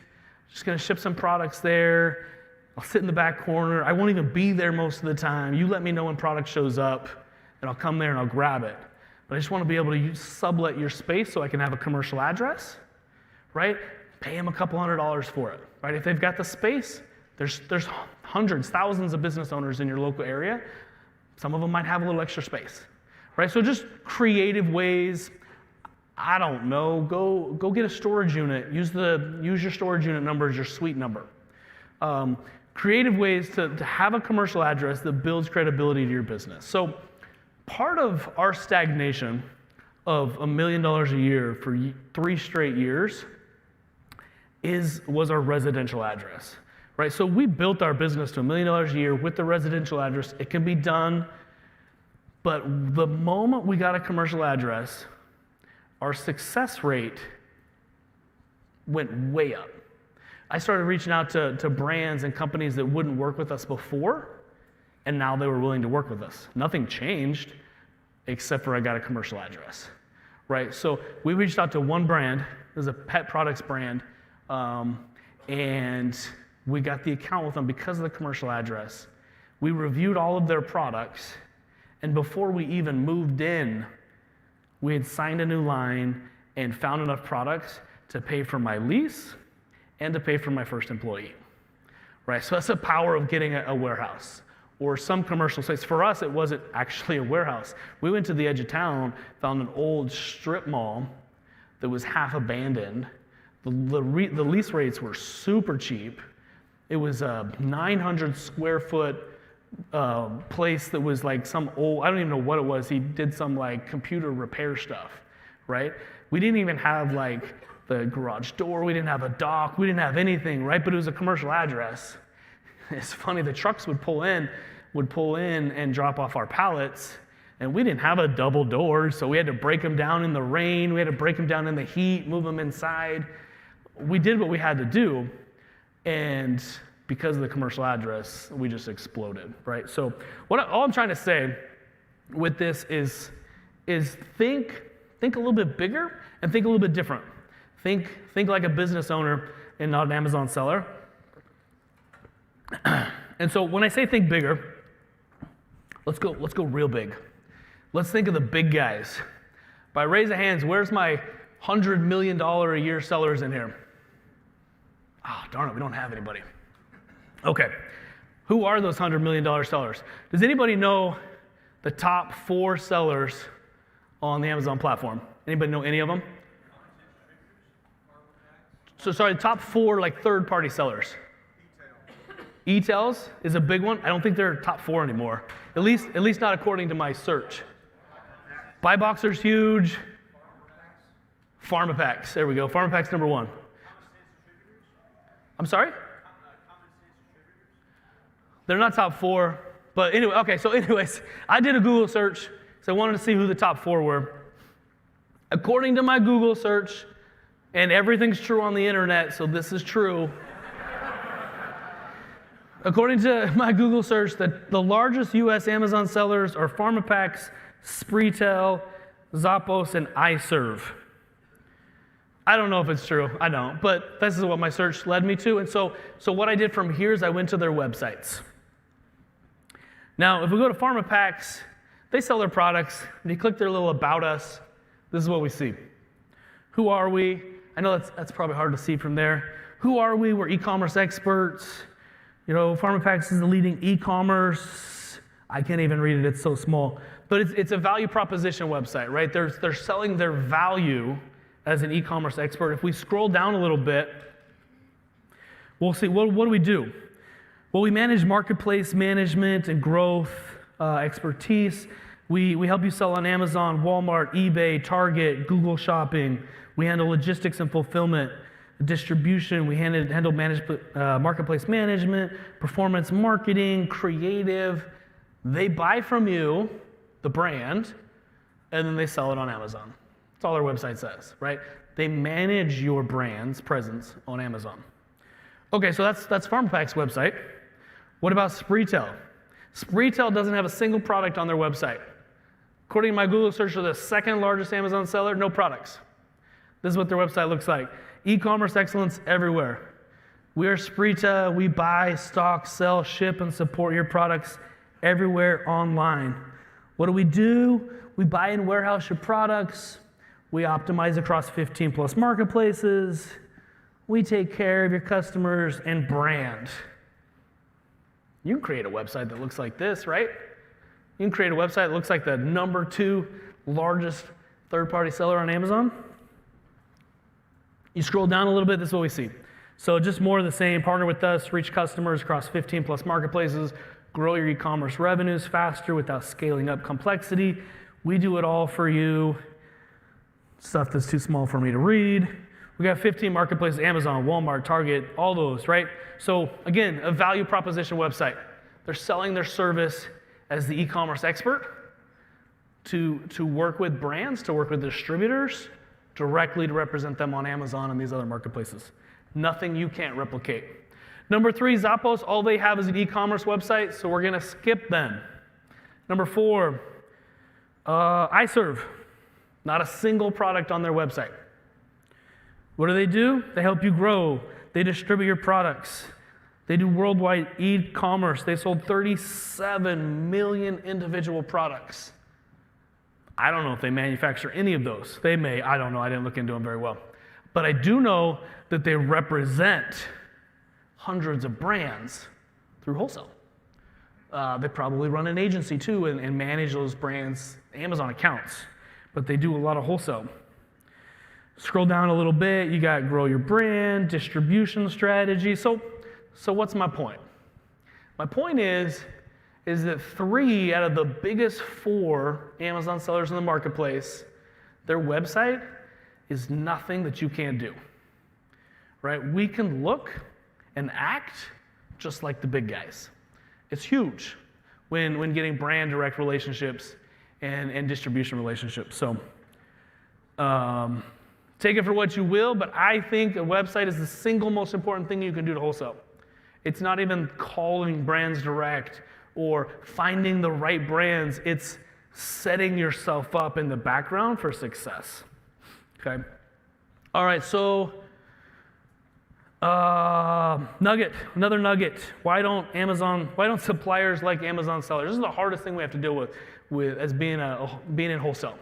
Just gonna ship some products there. I'll sit in the back corner. I won't even be there most of the time. You let me know when product shows up, and I'll come there and I'll grab it. But I just want to be able to sublet your space so I can have a commercial address, right? Pay them a couple $100s for it, right? If they've got the space, there's hundreds, thousands of business owners in your local area. Some of them might have a little extra space, right? So just creative ways. I don't know. Go get a storage unit. Use your storage unit number as your suite number. Creative ways to have a commercial address that builds credibility to your business. So part of our stagnation of $1 million a year for 3 straight years was our residential address, right? So we built our business to $1 million a year with the residential address. It can be done, but the moment we got a commercial address, our success rate went way up. I started reaching out to brands and companies that wouldn't work with us before, and now they were willing to work with us. Nothing changed, except for I got a commercial address, right? So we reached out to one brand. It was a pet products brand, and we got the account with them because of the commercial address. We reviewed all of their products, and before we even moved in, we had signed a new line and found enough products to pay for my lease and to pay for my first employee, right? So that's the power of getting a warehouse or some commercial space. For us, it wasn't actually a warehouse. We went to the edge of town, found an old strip mall that was half abandoned. The lease rates were super cheap. It was a 900 square foot place that was like some old, I don't even know what it was. He did some like computer repair stuff, right? We didn't even have like the garage door. We didn't have a dock. We didn't have anything, right? But it was a commercial address. It's funny, the trucks would pull in and drop off our pallets, and we didn't have a double door, so we had to break them down in the rain. We had to break them down in the heat, move them inside. We did what we had to do, and because of the commercial address, we just exploded, right? So all I'm trying to say with this is think a little bit bigger and think a little bit different. Think like a business owner and not an Amazon seller. And so when I say think bigger, let's go real big. Let's think of the big guys. By raise of hands, where's my $100 million a year sellers in here? Oh, darn it, we don't have anybody. Okay. Who are those $100 million sellers? Does anybody know the top 4 sellers on the Amazon platform? Anybody know any of them? So sorry, top 4 like third-party sellers. E-tails is a big one. I don't think they're top 4 anymore. At least not according to my search. Buy Boxer's huge. PharmaPacks. There we go. PharmaPacks number 1. I'm sorry? They're not top 4. But anyway, okay, so anyways, I did a Google search, so I wanted to see who the top 4 were. According to my Google search, and everything's true on the internet, so this is true. According to my Google search, the largest U.S. Amazon sellers are PharmaPacks, Spreetel, Zappos, and iServe. I don't know if it's true. I don't. But this is what my search led me to. And so what I did from here is I went to their websites. Now, if we go to PharmaPacks, they sell their products. If you click their little About Us, this is what we see. Who are we? I know that's probably hard to see from there. Who are we? We're e-commerce experts. You know, PharmaPacks is the leading e-commerce. I can't even read it. It's so small. But it's a value proposition website, right? They're selling their value as an e-commerce expert. If we scroll down a little bit, we'll see, what do we do? Well, we manage marketplace management and growth expertise. We help you sell on Amazon, Walmart, eBay, Target, Google Shopping. We handle logistics and fulfillment, distribution. We handle marketplace management, performance marketing, creative. They buy from you, the brand, and then they sell it on Amazon. That's all our website says, right? They manage your brand's presence on Amazon. Okay, so that's PharmaPacks' website. What about Spreetel? Spreetel doesn't have a single product on their website. According to my Google search, they're the second largest Amazon seller, no products. This is what their website looks like. E-commerce excellence everywhere. We are Spreetel. We buy, stock, sell, ship, and support your products everywhere online. What do? We buy and warehouse your products. We optimize across 15 plus marketplaces. We take care of your customers and brand. You can create a website that looks like this, right? You can create a website that looks like the number 2 largest third-party seller on Amazon. You scroll down a little bit, this is what we see. So just more of the same. Partner with us, reach customers across 15 plus marketplaces, grow your e-commerce revenues faster without scaling up complexity. We do it all for you. Stuff that's too small for me to read. We got 15 marketplaces, Amazon, Walmart, Target, all those, right? So again, a value proposition website. They're selling their service as the e-commerce expert to work with brands, to work with distributors, directly to represent them on Amazon and these other marketplaces. Nothing you can't replicate. Number 3, Zappos, all they have is an e-commerce website, so we're gonna skip them. Number 4, iServe. Not a single product on their website. What do? They help you grow. They distribute your products. They do worldwide e-commerce. They sold 37 million individual products. I don't know if they manufacture any of those. They may, I don't know, I didn't look into them very well. But I do know that they represent hundreds of brands through Wholesale. They probably run an agency too and manage those brands' Amazon accounts. But they do a lot of Wholesale. Scroll down a little bit, you got grow your brand, distribution strategy. So what's my point? My point is that 3 out of the biggest 4 Amazon sellers in the marketplace, their website is nothing that you can't do, right? We can look and act just like the big guys. It's huge when getting brand direct relationships and distribution relationships. So take it for what you will, but I think a website is the single most important thing you can do to Wholesale. It's not even calling brands direct or finding the right brands. It's setting yourself up in the background for success. Okay? All right, so another nugget. Why don't suppliers like Amazon sellers? This is the hardest thing we have to deal with as being in Wholesale.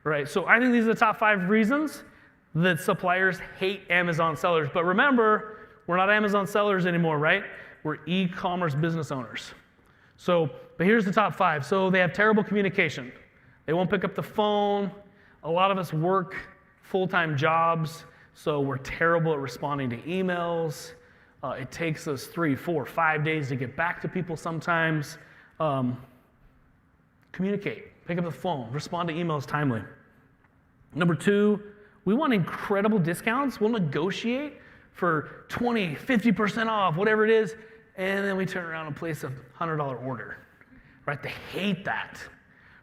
Right? So I think these are the top 5 reasons that suppliers hate Amazon sellers. But remember, we're not Amazon sellers anymore, right? We're e-commerce business owners. So, but here's the top 5. So they have terrible communication. They won't pick up the phone. A lot of us work full-time jobs, so we're terrible at responding to emails. It takes us 3, 4, 5 days to get back to people sometimes. Communicate, pick up the phone, respond to emails timely. Number 2, we want incredible discounts. We'll negotiate for 20, 50% off, whatever it is, and then we turn around and place a $100 order, right? They hate that,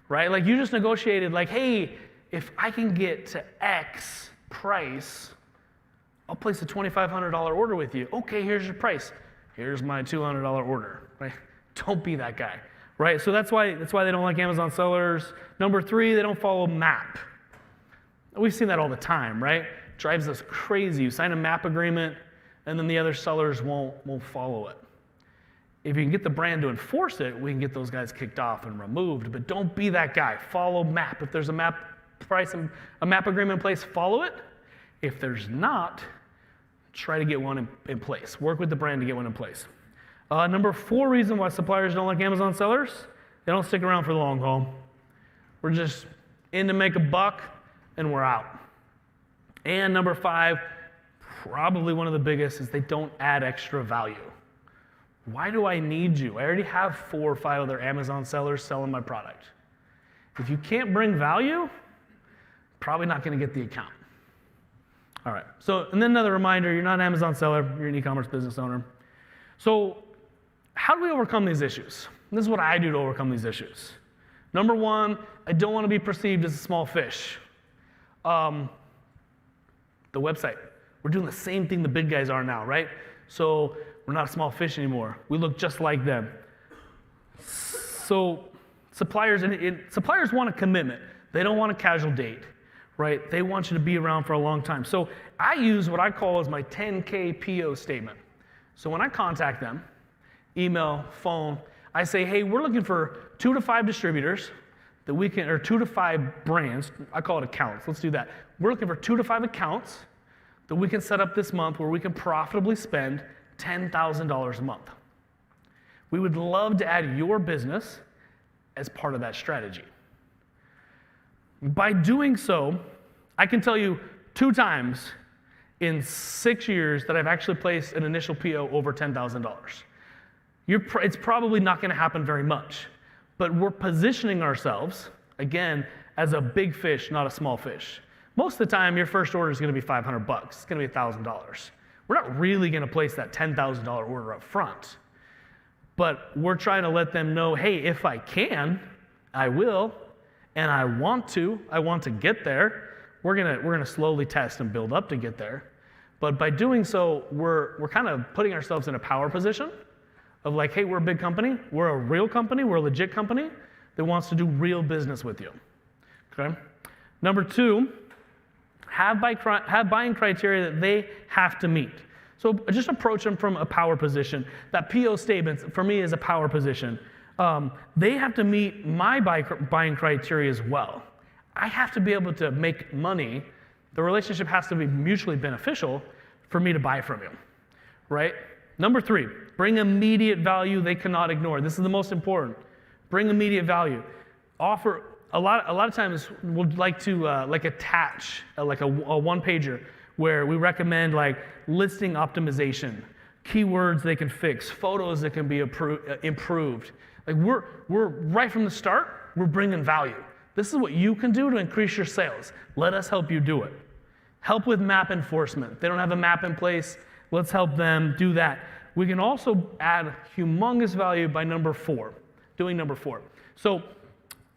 right? Like you just negotiated like, hey, if I can get to X price, I'll place a $2,500 order with you. Okay, here's your price. Here's my $200 order, right? Don't be that guy, right? So that's why they don't like Amazon sellers. Number 3, they don't follow MAP. We've seen that all the time, right? Drives us crazy. You sign a MAP agreement, and then the other sellers won't follow it. If you can get the brand to enforce it, we can get those guys kicked off and removed. But don't be that guy. Follow MAP. If there's a MAP price and a MAP agreement in place, follow it. If there's not, try to get one in place. Work with the brand to get one in place. Number 4 reason why suppliers don't like Amazon sellers, they don't stick around for the long haul. We're just in to make a buck, and we're out. And number 5, probably one of the biggest, is they don't add extra value. Why do I need you? I already have 4 or 5 other Amazon sellers selling my product. If you can't bring value, probably not going to get the account. All right, so, and then another reminder, you're not an Amazon seller, you're an e-commerce business owner. So, how do we overcome these issues? And this is what I do to overcome these issues. Number 1, I don't want to be perceived as a small fish. The website. We're doing the same thing the big guys are now, right? So, we're not a small fish anymore. We look just like them. So, suppliers want a commitment. They don't want a casual date. Right? They want you to be around for a long time. So I use what I call as my 10K PO statement. So when I contact them, email, phone, I say, hey, we're looking for 2 to 5 distributors that we can, or 2 to 5 brands. I call it accounts. Let's do that. We're looking for 2 to 5 accounts that we can set up this month where we can profitably spend $10,000 a month. We would love to add your business as part of that strategy. By doing so, I can tell you 2 times in 6 years that I've actually placed an initial PO over $10,000. It's probably not going to happen very much, but we're positioning ourselves, again, as a big fish, not a small fish. Most of the time, your first order is going to be $500. It's going to be $1,000. We're not really going to place that $10,000 order up front, but we're trying to let them know, hey, if I can, I will. And I want to get there. We're gonna slowly test and build up to get there. But by doing so, we're kind of putting ourselves in a power position of like, hey, we're a big company, we're a real company, we're a legit company that wants to do real business with you. Okay? Number 2, have buying criteria that they have to meet. So just approach them from a power position. That PO statement for me is a power position. They have to meet my buying criteria as well. I have to be able to make money. The relationship has to be mutually beneficial for me to buy from you, right? Number 3, bring immediate value they cannot ignore. This is the most important. Bring immediate value. Offer a lot of times we'll like to attach a one-pager where we recommend like listing optimization, keywords they can fix, photos that can be improved. Like we're right from the start, we're bringing value. This is what you can do to increase your sales. Let us help you do it. Help with map enforcement. They don't have a map in place. Let's help them do that. We can also add humongous value by doing number 4. So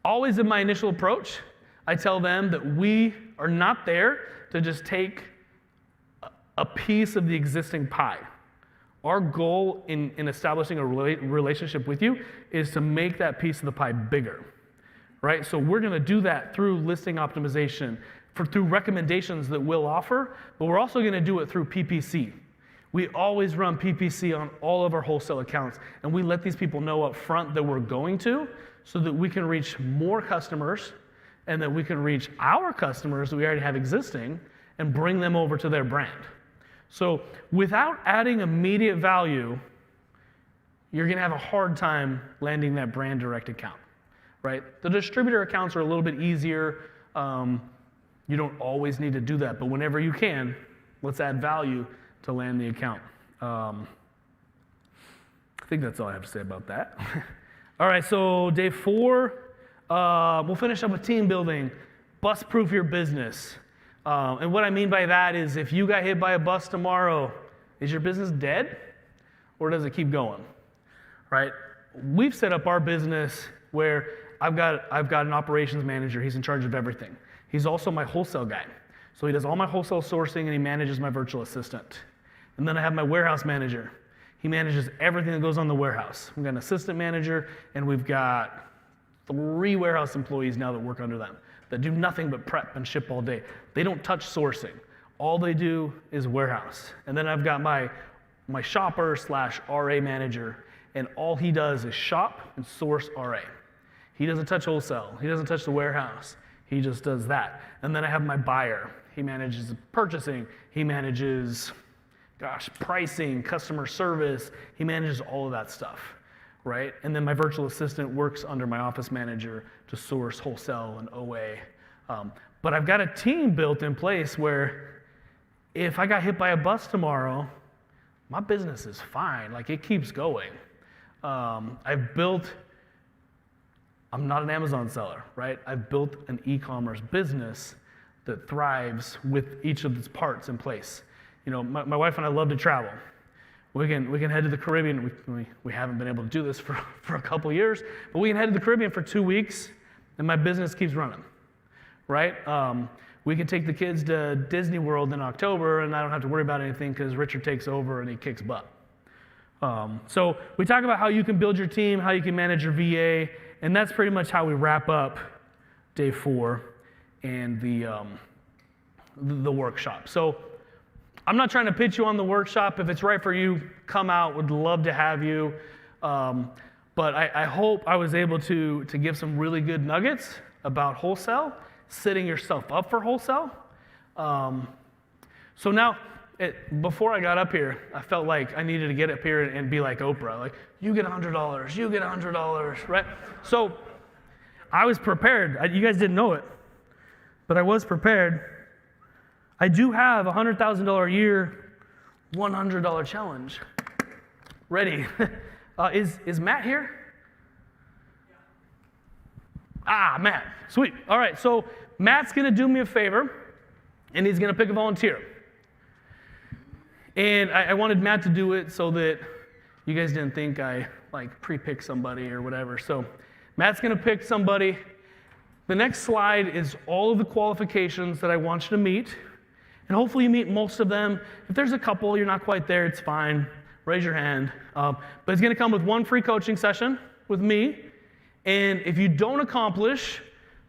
always in my initial approach, I tell them that we are not there to just take a piece of the existing pie. Our goal in establishing a relationship with you is to make that piece of the pie bigger, right? So we're going to do that through listing optimization, through recommendations that we'll offer, but we're also going to do it through PPC. We always run PPC on all of our wholesale accounts, and we let these people know up front that we're going to so that we can reach more customers and that we can reach our customers that we already have existing and bring them over to their brand. So without adding immediate value, you're going to have a hard time landing that brand direct account, right? The distributor accounts are a little bit easier. You don't always need to do that, but whenever you can, let's add value to land the account. I think that's all I have to say about that. All right, so day 4, we'll finish up with team building. Bus-proof your business. And what I mean by that is if you got hit by a bus tomorrow, is your business dead or does it keep going? Right? We've set up our business where I've got an operations manager. He's in charge of everything. He's also my wholesale guy. So he does all my wholesale sourcing and he manages my virtual assistant. And then I have my warehouse manager. He manages everything that goes on the warehouse. We've got an assistant manager and we've got 3 warehouse employees now that work under them that do nothing but prep and ship all day. They don't touch sourcing. All they do is warehouse. And then I've got my shopper/RA manager, and all he does is shop and source RA. He doesn't touch wholesale. He doesn't touch the warehouse. He just does that. And then I have my buyer. He manages purchasing. He manages, pricing, customer service. He manages all of that stuff, right? And then my virtual assistant works under my office manager to source wholesale and OA. But I've got a team built in place where if I got hit by a bus tomorrow, my business is fine. Like, it keeps going. I'm not an Amazon seller, right? I've built an e-commerce business that thrives with each of its parts in place. You know, my wife and I love to travel. We can head to the Caribbean. We haven't been able to do this for a couple years, but we can head to the Caribbean for 2 weeks, and my business keeps running, right? We can take the kids to Disney World in October, and I don't have to worry about anything because Richard takes over and he kicks butt. So we talk about how you can build your team, how you can manage your VA, and that's pretty much how we wrap up day 4 and the workshop. So I'm not trying to pitch you on the workshop. If it's right for you, come out. Would love to have you. But I hope I was able to give some really good nuggets about wholesale, setting yourself up for wholesale. So now, before I got up here, I felt like I needed to get up here and be like Oprah. Like, you get $100, you get $100, right? So I was prepared. You guys didn't know it, but I was prepared. I do have a $100,000 a year, $100 challenge ready. Is Matt here? Ah, Matt, sweet. All right, so Matt's gonna do me a favor, and he's gonna pick a volunteer. And I wanted Matt to do it so that you guys didn't think I pre-picked somebody or whatever. So Matt's gonna pick somebody. The next slide is all of the qualifications that I want you to meet. And hopefully you meet most of them. If there's a couple, you're not quite there, it's fine. Raise your hand. But it's gonna come with 1 free coaching session with me. And if you don't accomplish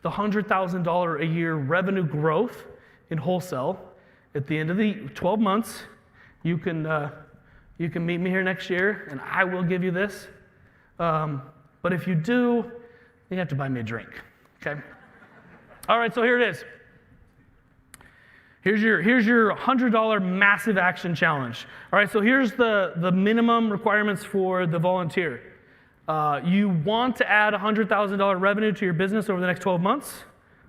the $100,000 a year revenue growth in wholesale at the end of the 12 months, you can meet me here next year, and I will give you this. But if you do, you have to buy me a drink, okay? All right, so here it is. Here's your $100 massive action challenge. All right, so here's the minimum requirements for the volunteer. You want to add $100,000 revenue to your business over the next 12 months.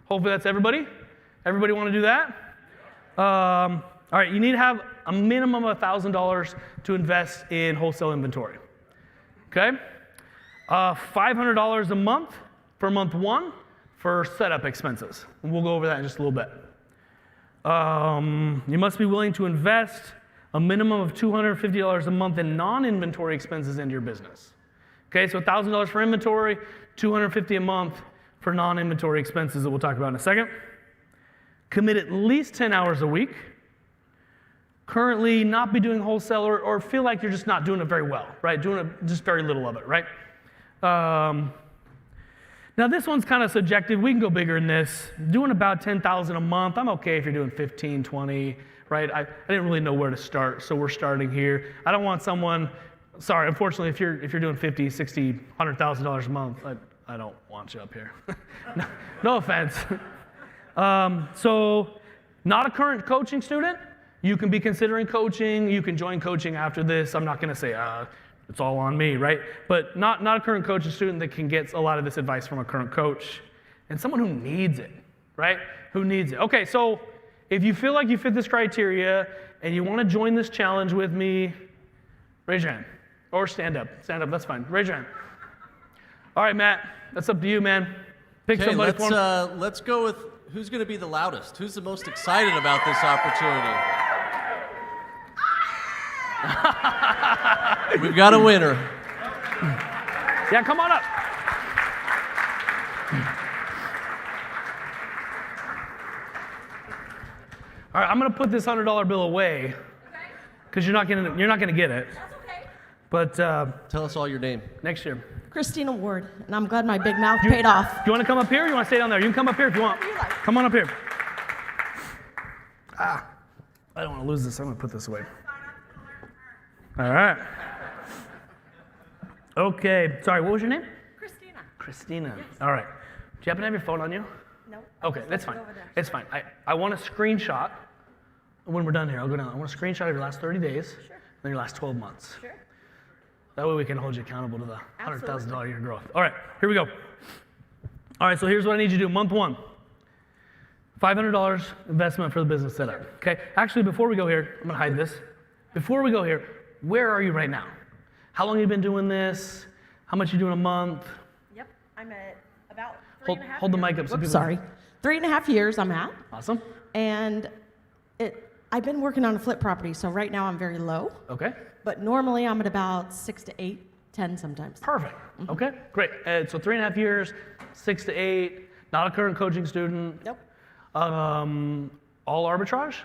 Hopefully that's everybody. Everybody want to do that? All right, you need to have a minimum of $1,000 to invest in wholesale inventory. Okay? $500 a month for month 1 for setup expenses. And we'll go over that in just a little bit. You must be willing to invest a minimum of $250 a month in non-inventory expenses into your business. Okay, so $1,000 for inventory, $250 a month for non-inventory expenses that we'll talk about in a second. Commit at least 10 hours a week. Currently not be doing wholesale or feel like you're just not doing it very well, right? Doing just very little of it, right? Now this one's kind of subjective. We can go bigger than this. Doing about 10,000 a month, I'm okay if you're doing 15, 20, right? I didn't really know where to start, so we're starting here. I don't want someone, sorry, unfortunately, if you're doing 50, 60, $100,000 a month, I don't want you up here. No offense. So not a current coaching student, you can be considering coaching. You can join coaching after this. I'm not going to say it's all on me, right? But not a current coach, a student that can get a lot of this advice from a current coach, and someone who needs it, right? Who needs it. Okay, so if you feel like you fit this criteria and you want to join this challenge with me, raise your hand. Or stand up. Stand up, that's fine. Raise your hand. All right, Matt, that's up to you, man. Pick somebody for me. Let's go with who's going to be the loudest. Who's the most excited about this opportunity? We've got a winner. Yeah, come on up. All right, I'm gonna put this $100 bill away because you're not gonna get it. That's okay. But Tell us all your name. next year. Christina Ward, and I'm glad my big mouth paid off. Do you want to come up here or you want to stay down there? You can come up here if you want. Whatever you like. Come on up here. I don't want to lose this. I'm going to put this away. All right. Okay. Sorry, what was your name? Christina. Christina. All right. Do you happen to have your phone on you? No. Okay, that's fine. Over there. It's fine. I want a screenshot. When we're done here, I'll go down. I want a screenshot of your last 30 days and your last 12 months. Sure. That way we can hold you accountable to the Absolutely. $100,000 a year growth. All right, here we go. All right, so here's what I need you to do. Month one, $500 investment for the business setup. Okay, actually, before we go here, I'm gonna hide this. Before we go here, where are you right now? How long have you been doing this? How much you doing a month? Yep. I'm at about 3.5 years. Hold the mic up so Whoops, people. sorry. 3.5 years I'm at. Awesome. And I've been working on a flip property, so right now I'm very low. Okay. But normally I'm at about 6 to 8, 10 sometimes. Perfect. Okay, great. So 3.5 years, 6 to 8. Not a current coaching student. Nope. All arbitrage?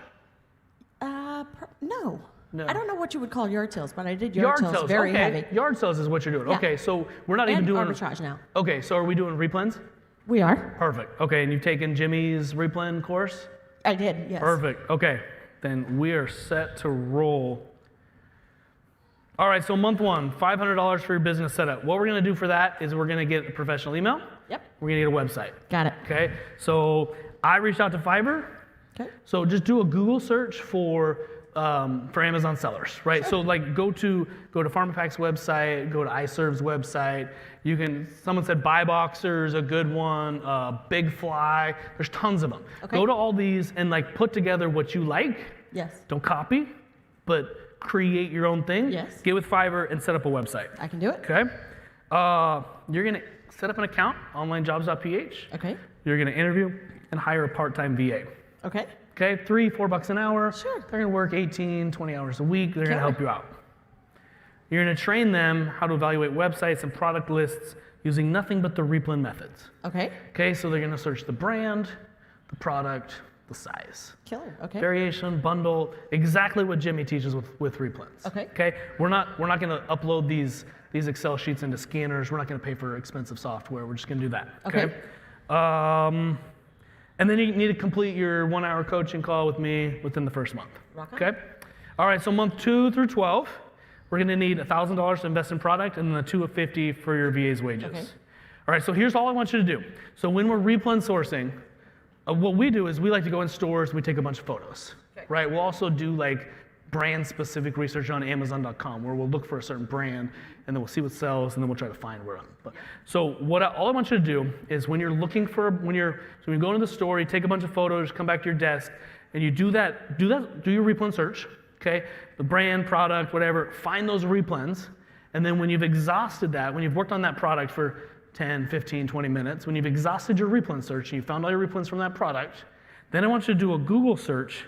No. No. I don't know what you would call yard sales, but I did Yard yard sales sales. very Okay. heavy. Yard sales is what you're doing. Yeah. Okay, so we're not even And doing arbitrage now. Okay, so are we doing replens? We are. Perfect. Okay, and you've taken Jimmy's replen course? I did, yes. Perfect. Okay, then we are set to roll. All right, so month one, $500 for your business setup. What we're gonna do for that is we're gonna get a professional email. Yep. We're gonna get a website. Got it. Okay, so I reached out to Fiverr. Okay. So just do a Google search for Amazon sellers, right? So like go to PharmaPac's website, go to iServe's website. Someone said Buy Boxer's a good one, Big Fly. There's tons of them. Okay. Go to all these and like put together what you like. Yes. Don't copy, but create your own thing. Yes. Get with Fiverr and set up a website. I can do it. Okay. You're gonna set up an account, onlinejobs.ph. Okay. You're gonna interview and hire a part-time VA. Okay. Okay, $3-4 an hour. Sure. They're gonna work 18, 20 hours a week. They're gonna Killer. help you out. You're gonna train them how to evaluate websites and product lists using nothing but the Replen methods. Okay. Okay, so they're gonna search the brand, the product, the size. Killer. Okay. Variation, bundle, exactly what Jimmy teaches with Replens. Okay. Okay, we're not gonna upload these Excel sheets into scanners. We're not gonna pay for expensive software. We're just gonna do that. Okay. And then you need to complete your 1-hour coaching call with me within the first month. Rock on. Okay? All right, so month 2 through 12, we're gonna need $1,000 to invest in product and then the $250 for your VA's wages. Okay. All right, so here's all I want you to do. So when we're Replen sourcing, what we do is we like to go in stores and we take a bunch of photos, right? We'll also do like brand-specific research on Amazon.com where we'll look for a certain brand and then we'll see what sells and then we'll try to find where. So all I want you to do is when you go into the store, you take a bunch of photos, come back to your desk, and you do your Replen search, okay? The brand, product, whatever, find those Replens, and then when you've exhausted that, when you've worked on that product for 10, 15, 20 minutes, when you've exhausted your Replen search and you found all your Replens from that product, then I want you to do a Google search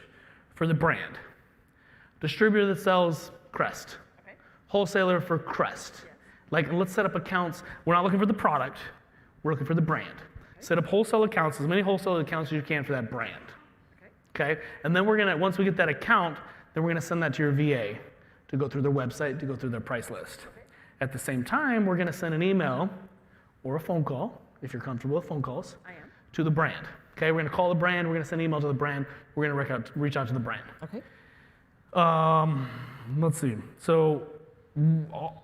for the brand. Distributor that sells Crest. Okay. Wholesaler for Crest. Yes. Like, let's set up accounts. We're not looking for the product. We're looking for the brand. Okay. Set up wholesale accounts, as many wholesale accounts as you can for that brand. Okay? And then once we get that account, then we're gonna send that to your VA to go through their website, to go through their price list. Okay. At the same time, we're gonna send an email or a phone call, if you're comfortable with phone calls, to the brand. Okay, we're gonna call the brand, we're gonna send an email to the brand, we're gonna reach out to the brand. Okay. Let's see. So,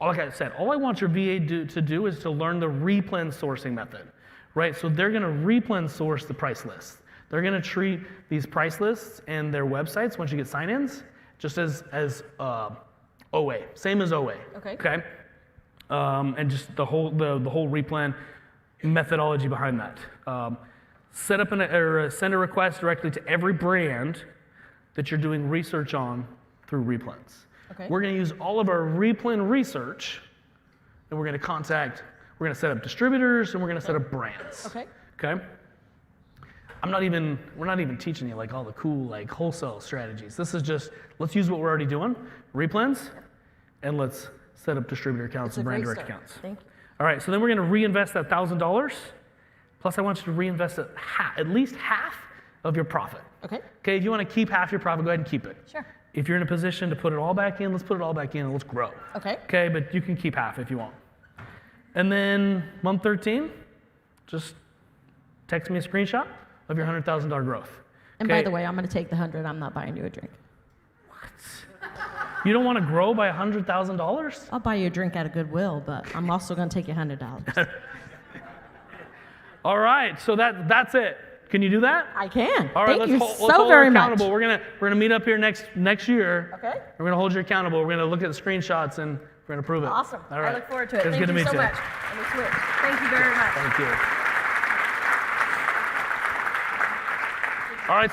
like I said, all I want your VA to do is to learn the Replen sourcing method, right? So they're gonna Replen source the price list. They're gonna treat these price lists and their websites once you get sign-ins just as OA, same as OA. Okay. Okay. and just the whole replan methodology behind that. Set up send a request directly to every brand that you're doing research on through Replens. Okay. We're going to use all of our Replen research, and we're going to set up distributors, and we're going to set up brands. Okay. Okay? We're not even teaching you like all the cool like wholesale strategies. This is just, let's use what we're already doing, Replens, and let's set up distributor accounts and brand direct accounts. Thank you. All right, so then we're going to reinvest that $1,000. Plus, I want you to reinvest at least half of your profit. Okay. Okay, if you want to keep half your profit, go ahead and keep it. Sure. If you're in a position to put it all back in, let's put it all back in and let's grow. Okay. Okay, but you can keep half if you want. And then month 13, just text me a screenshot of your $100,000 growth. And okay? by the way, I'm going to take the 100. I'm not buying you a drink. You don't want to grow by $100,000? I'll buy you a drink out of Goodwill, but I'm also going to take your $100. All right, so that's it. Can you do that? I can. All right, Thank let's you hold so her very accountable. much. We're gonna meet up here next year. Okay. We're gonna hold you accountable. We're gonna look at the screenshots and we're gonna prove it. Awesome. All right. I look forward to it. It's Thank good to you meet so you. much. I'm going to switch. Thank you very much. Thank you. All right,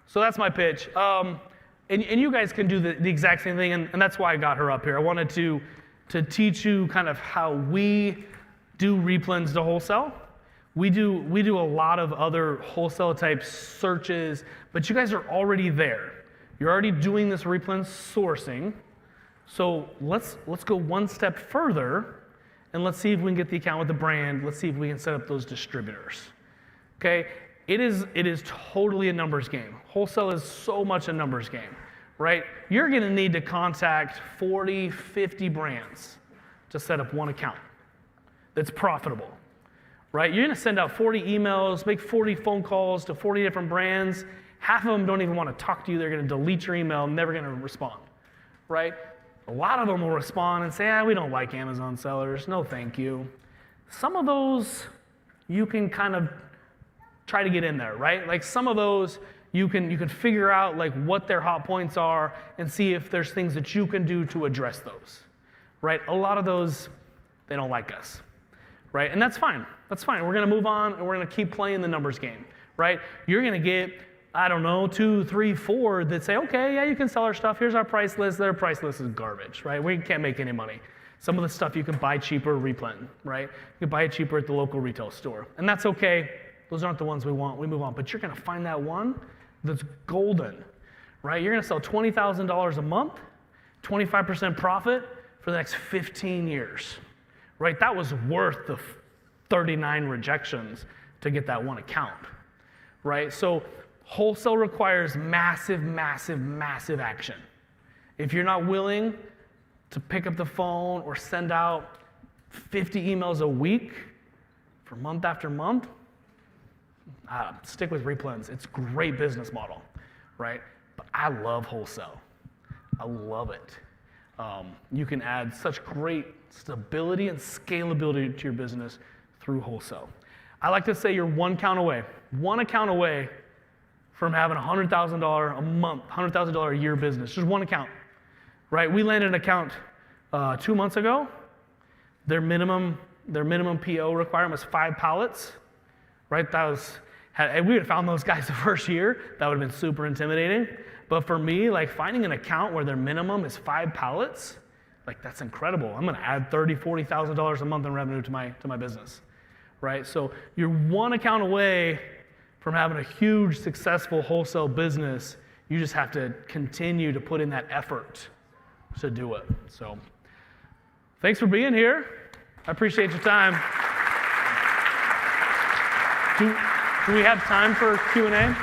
so that's my pitch. And you guys can do the exact same thing, and that's why I got her up here. I wanted to teach you kind of how we do Replens to wholesale. We do a lot of other wholesale type searches, but you guys are already there. You're already doing this Replens sourcing. So let's go one step further, and let's see if we can get the account with the brand. Let's see if we can set up those distributors. Okay? It is totally a numbers game. Wholesale is so much a numbers game, right? You're going to need to contact 40, 50 brands to set up one account that's profitable, right? You're going to send out 40 emails, make 40 phone calls to 40 different brands. Half of them don't even want to talk to you. They're going to delete your email, never going to respond, right? A lot of them will respond and say, we don't like Amazon sellers. No, thank you. Some of those you can kind of try to get in there, right? Like some of those you can figure out like what their hot points are and see if there's things that you can do to address those, right? A lot of those, they don't like us, right? And that's fine. That's fine. We're going to move on and we're going to keep playing the numbers game, right? You're going to get, I don't know, 2, 3, 4 that say, okay, yeah, you can sell our stuff. Here's our price list. Their price list is garbage, right? We can't make any money. Some of the stuff you can buy cheaper, Replen, right? You can buy it cheaper at the local retail store. And that's okay. Those aren't the ones we want. We move on. But you're going to find that one that's golden, right? You're going to sell $20,000 a month, 25% profit for the next 15 years, right? That was worth the 39 rejections to get that one account, right? So wholesale requires massive, massive, massive action. If you're not willing to pick up the phone or send out 50 emails a week for month after month, stick with Replens. It's a great business model, right? But I love wholesale. I love it. You can add such great stability and scalability to your business through wholesale. I like to say you're one account away from having a $100,000 a month, $100,000 a year business, just one account, right? We landed an account 2 months ago. Their minimum PO requirement was 5 pallets, right? And we would have found those guys the first year, that would have been super intimidating. But for me, like finding an account where their minimum is 5 pallets, like that's incredible. I'm gonna add $30,000, $40,000 a month in revenue to my business, right? So you're one account away from having a huge, successful wholesale business. You just have to continue to put in that effort to do it. So thanks for being here. I appreciate your time. Do we have time for Q&A?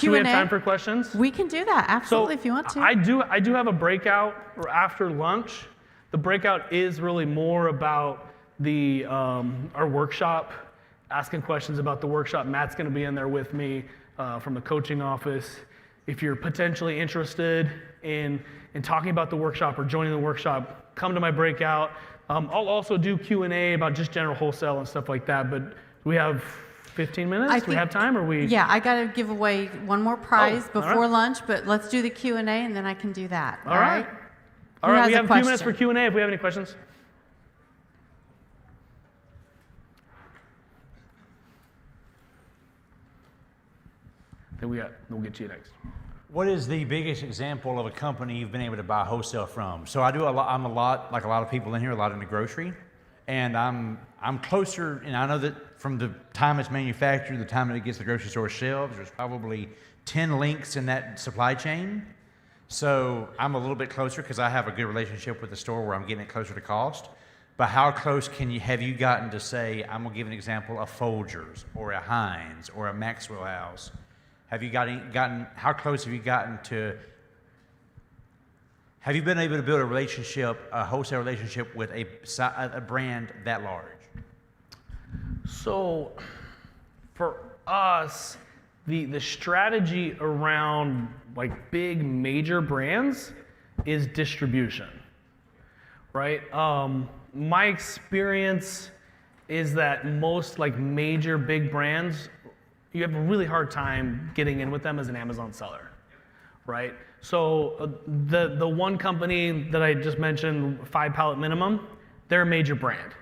Do we have time for questions? We can do that, absolutely, if you want to. I do have a breakout after lunch. The breakout is really more about our workshop, asking questions about the workshop. Matt's going to be in there with me from the coaching office. If you're potentially interested in talking about the workshop or joining the workshop, come to my breakout. I'll also do Q&A about just general wholesale and stuff like that, but we have 15 minutes? Do we have time, or we? Yeah, I got to give away one more prize before right. lunch, but let's do the Q&A, and then I can do that. All right. All right, has we a have a few minutes for question? Q&A if we have any questions. Then we'll get to you next. What is the biggest example of a company you've been able to buy wholesale from? So I'm a lot like a lot of people in here, a lot in the grocery, and I'm closer, and I know that from the time it's manufactured, the time that it gets to the grocery store shelves, there's probably 10 links in that supply chain. So I'm a little bit closer because I have a good relationship with the store where I'm getting it closer to cost. But how close have you gotten to say, I'm gonna give an example, a Folgers or a Heinz or a Maxwell House? Have you gotten, how close have you gotten to, have you been able to build a relationship, a wholesale relationship with a brand that large? So for us, the strategy around like big major brands is distribution, right? My experience is that most like major big brands, you have a really hard time getting in with them as an Amazon seller, right? So the one company that I just mentioned, 5 pallet minimum, they're a major brand.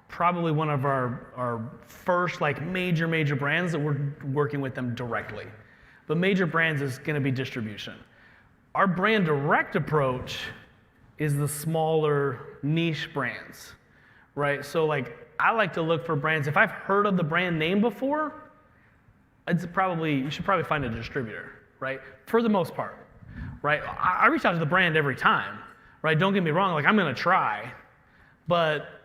Probably one of our first like major brands that we're working with them directly. But major brands is gonna be distribution. Our brand direct approach is the smaller niche brands, right? So like I like to look for brands, if I've heard of the brand name before, you should probably find a distributor, right? For the most part, right? I reach out to the brand every time, right? Don't get me wrong, like I'm gonna try, but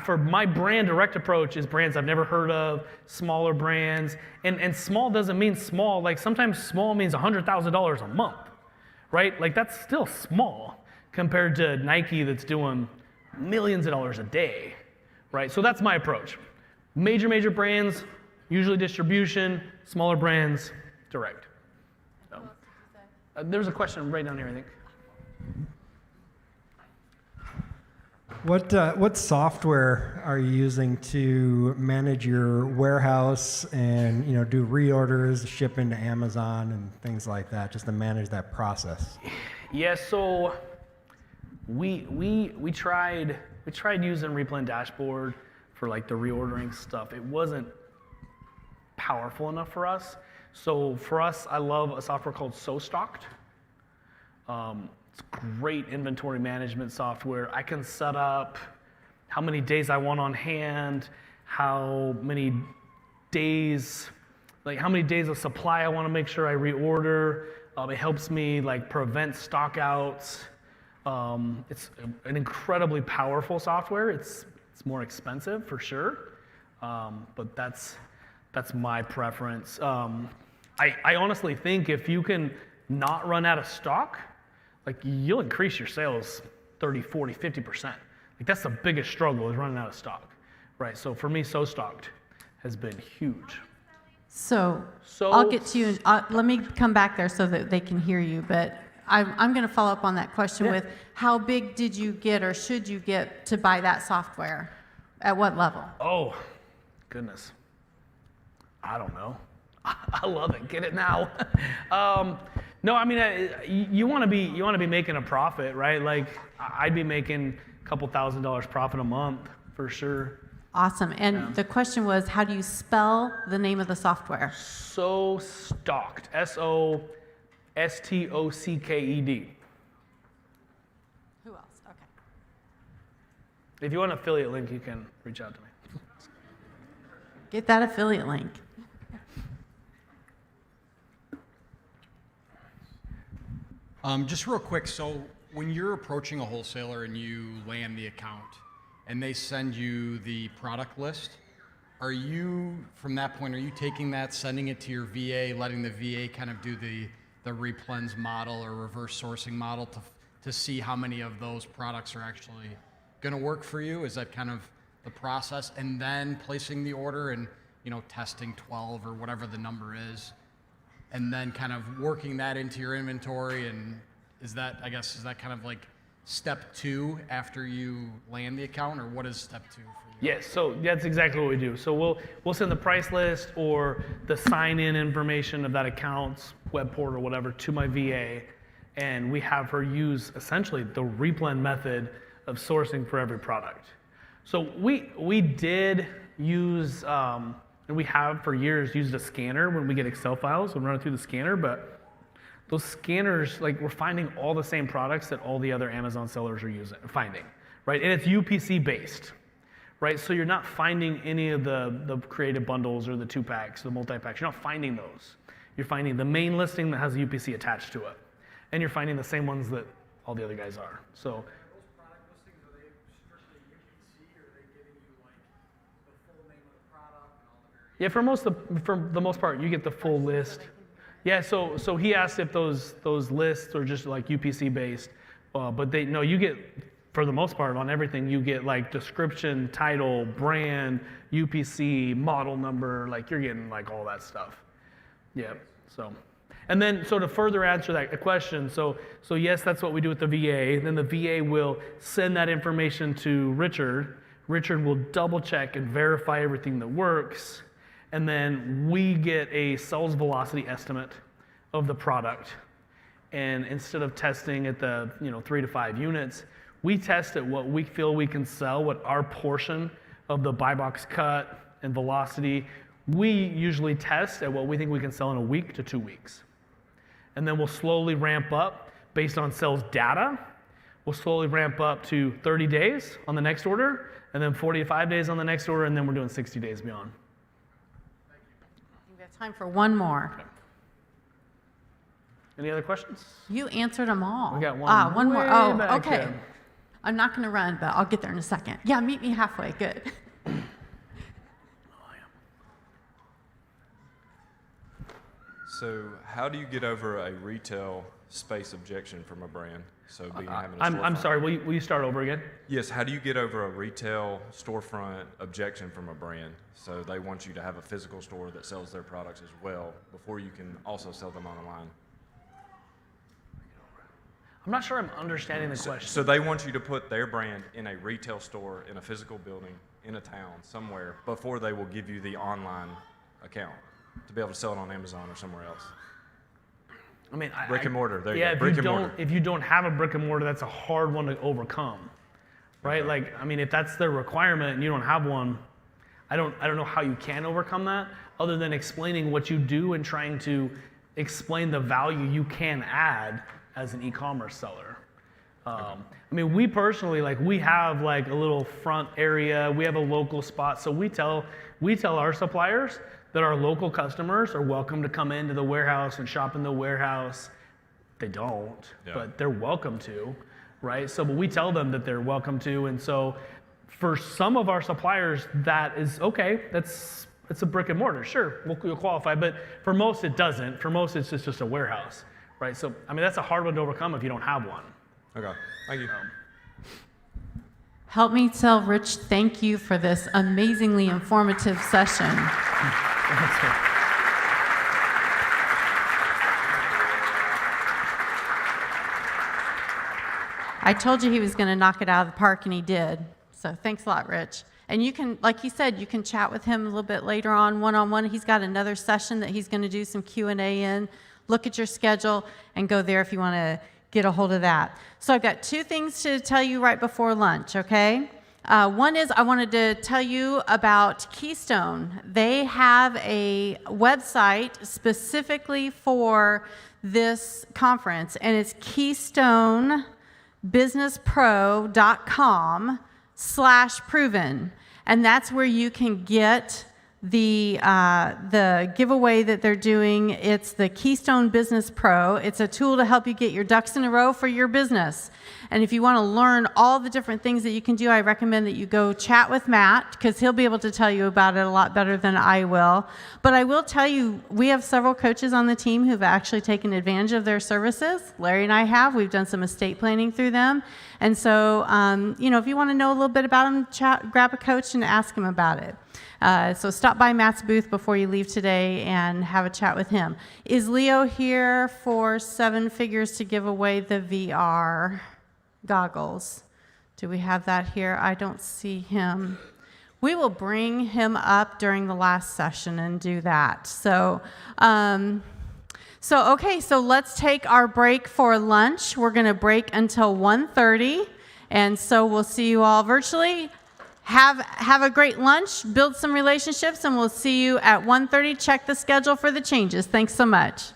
for my brand direct approach is brands I've never heard of, smaller brands, and small doesn't mean small, like sometimes small means $100,000 a month, right? Like that's still small compared to Nike that's doing millions of dollars a day, right? So that's my approach. Major brands, usually distribution, smaller brands, direct. So, there's a question right down here, I think. What software are you using to manage your warehouse and do reorders, ship into Amazon and things like that, just to manage that process? Yeah, so we tried using Replens dashboard for like the reordering stuff. It wasn't powerful enough for us. So for us, I love a software called SoStocked. It's great inventory management software. I can set up how many days I want on hand, how many days of supply I want to make sure I reorder. It helps me like prevent stockouts. It's an incredibly powerful software. It's more expensive for sure, but that's my preference. I honestly think if you can not run out of stock, like you'll increase your sales 30, 40, 50%. Like that's the biggest struggle is running out of stock, right? So for me, SoStocked has been huge. So I'll get to you. Let me come back there so that they can hear you. But I'm going to follow up on that question with how big did you get or should you get to buy that software? At what level? Oh, goodness. I don't know. I love it. Get it now. No, I mean, you want to be making a profit, right? Like I'd be making a couple $1,000s profit a month for sure. Awesome. And the question was, how do you spell the name of the software? SoStocked. SoStocked. Who else? Okay. If you want an affiliate link, you can reach out to me. Get that affiliate link. Just real quick, so when you're approaching a wholesaler and you land the account and they send you the product list, are you, from that point, are you taking that, sending it to your VA, letting the VA kind of do the Replens model or reverse sourcing model to see how many of those products are actually going to work for you? Is that kind of the process? And then placing the order and, testing 12 or whatever the number is, and then kind of working that into your inventory, and is that kind of like step 2 after you land the account, or what is step 2 for you? Yes, so that's exactly what we do. So we'll send the price list or the sign-in information of that account's web portal or whatever to my VA, and we have her use essentially the Replen method of sourcing for every product. So we did use, and we have for years used a scanner when we get Excel files and run it through the scanner, but those scanners, like we're finding all the same products that all the other Amazon sellers are finding, right? And it's UPC based, right? So you're not finding any of the creative bundles or the 2-packs, the multi-packs. You're not finding those. You're finding the main listing that has a UPC attached to it. And you're finding the same ones that all the other guys are. So yeah, for the most part, you get the full list. Yeah, so he asked if those lists are just like UPC based, but you get, for the most part, on everything, you get like description, title, brand, UPC, model number, like you're getting like all that stuff. Yeah, so. And then, so to further answer that question, so yes, that's what we do with the VA. Then the VA will send that information to Richard. Richard will double check and verify everything that works. And then we get a sales velocity estimate of the product. And instead of testing at the 3 to 5 units, we test at what we feel we can sell, what our portion of the buy box cut and velocity. We usually test at what we think we can sell in a week to 2 weeks. And then we'll slowly ramp up based on sales data. We'll slowly ramp up to 30 days on the next order, and then 45 days on the next order, and then we're doing 60 days beyond. We have time for one more. Okay. Any other questions? You answered them all. We got one. One more. Way Oh, back okay. there. I'm not going to run, but I'll get there in a second. Yeah, meet me halfway. Good. So how do you get over a retail space objection from a brand? So being having a I'm storefront. sorry, will you start over again? Yes, how do you get over a retail storefront objection from a brand? So they want you to have a physical store that sells their products as well before you can also sell them online. I'm not sure I'm understanding the question. So they want you to put their brand in a retail store in a physical building in a town somewhere before they will give you the online account to be able to sell it on Amazon or somewhere else. I mean, brick and mortar. There yeah, you go. Brick and mortar. If you don't have a brick and mortar, that's a hard one to overcome, right? Okay. Like, I mean, if that's their requirement and you don't have one, I don't know how you can overcome that, other than explaining what you do and trying to explain the value you can add as an e-commerce seller. I mean, we personally, like, we have like a little front area. We have a local spot, so we tell our suppliers that our local customers are welcome to come into the warehouse and shop in the warehouse. They don't, but they're welcome to, right? So, but we tell them that they're welcome to, and so for some of our suppliers, that is okay. It's a brick and mortar, sure, you'll qualify, but for most it doesn't. For most, it's just a warehouse, right? So, I mean, that's a hard one to overcome if you don't have one. Okay, thank you. Help me tell Rich thank you for this amazingly informative session. I told you he was going to knock it out of the park, and he did. So thanks a lot, Rich. And you can, like he said, you can chat with him a little bit later on, one-on-one. He's got another session that he's going to do some Q&A in. Look at your schedule and go there if you want to get a hold of that. So I've got 2 things to tell you right before lunch, okay? One is I wanted to tell you about Keystone. They have a website specifically for this conference, and it's KeystoneBusinessPro.com/proven, and that's where you can get the giveaway that they're doing. It's the Keystone Business Pro. It's a tool to help you get your ducks in a row for your business. And if you want to learn all the different things that you can do, I recommend that you go chat with Matt, because he'll be able to tell you about it a lot better than I will. But I will tell you, we have several coaches on the team who've actually taken advantage of their services. Larry and I have. We've done some estate planning through them. And so, if you want to know a little bit about them, grab a coach and ask him about it. So stop by Matt's booth before you leave today and have a chat with him. Is Leo here for 7 Figures to give away the VR goggles? Do we have that here? I don't see him. We will bring him up during the last session and do that. So So let's take our break for lunch. We're going to break until 1:30, and so we'll see you all virtually. Have a great lunch, build some relationships, and we'll see you at 1:30. Check the schedule for the changes. Thanks so much.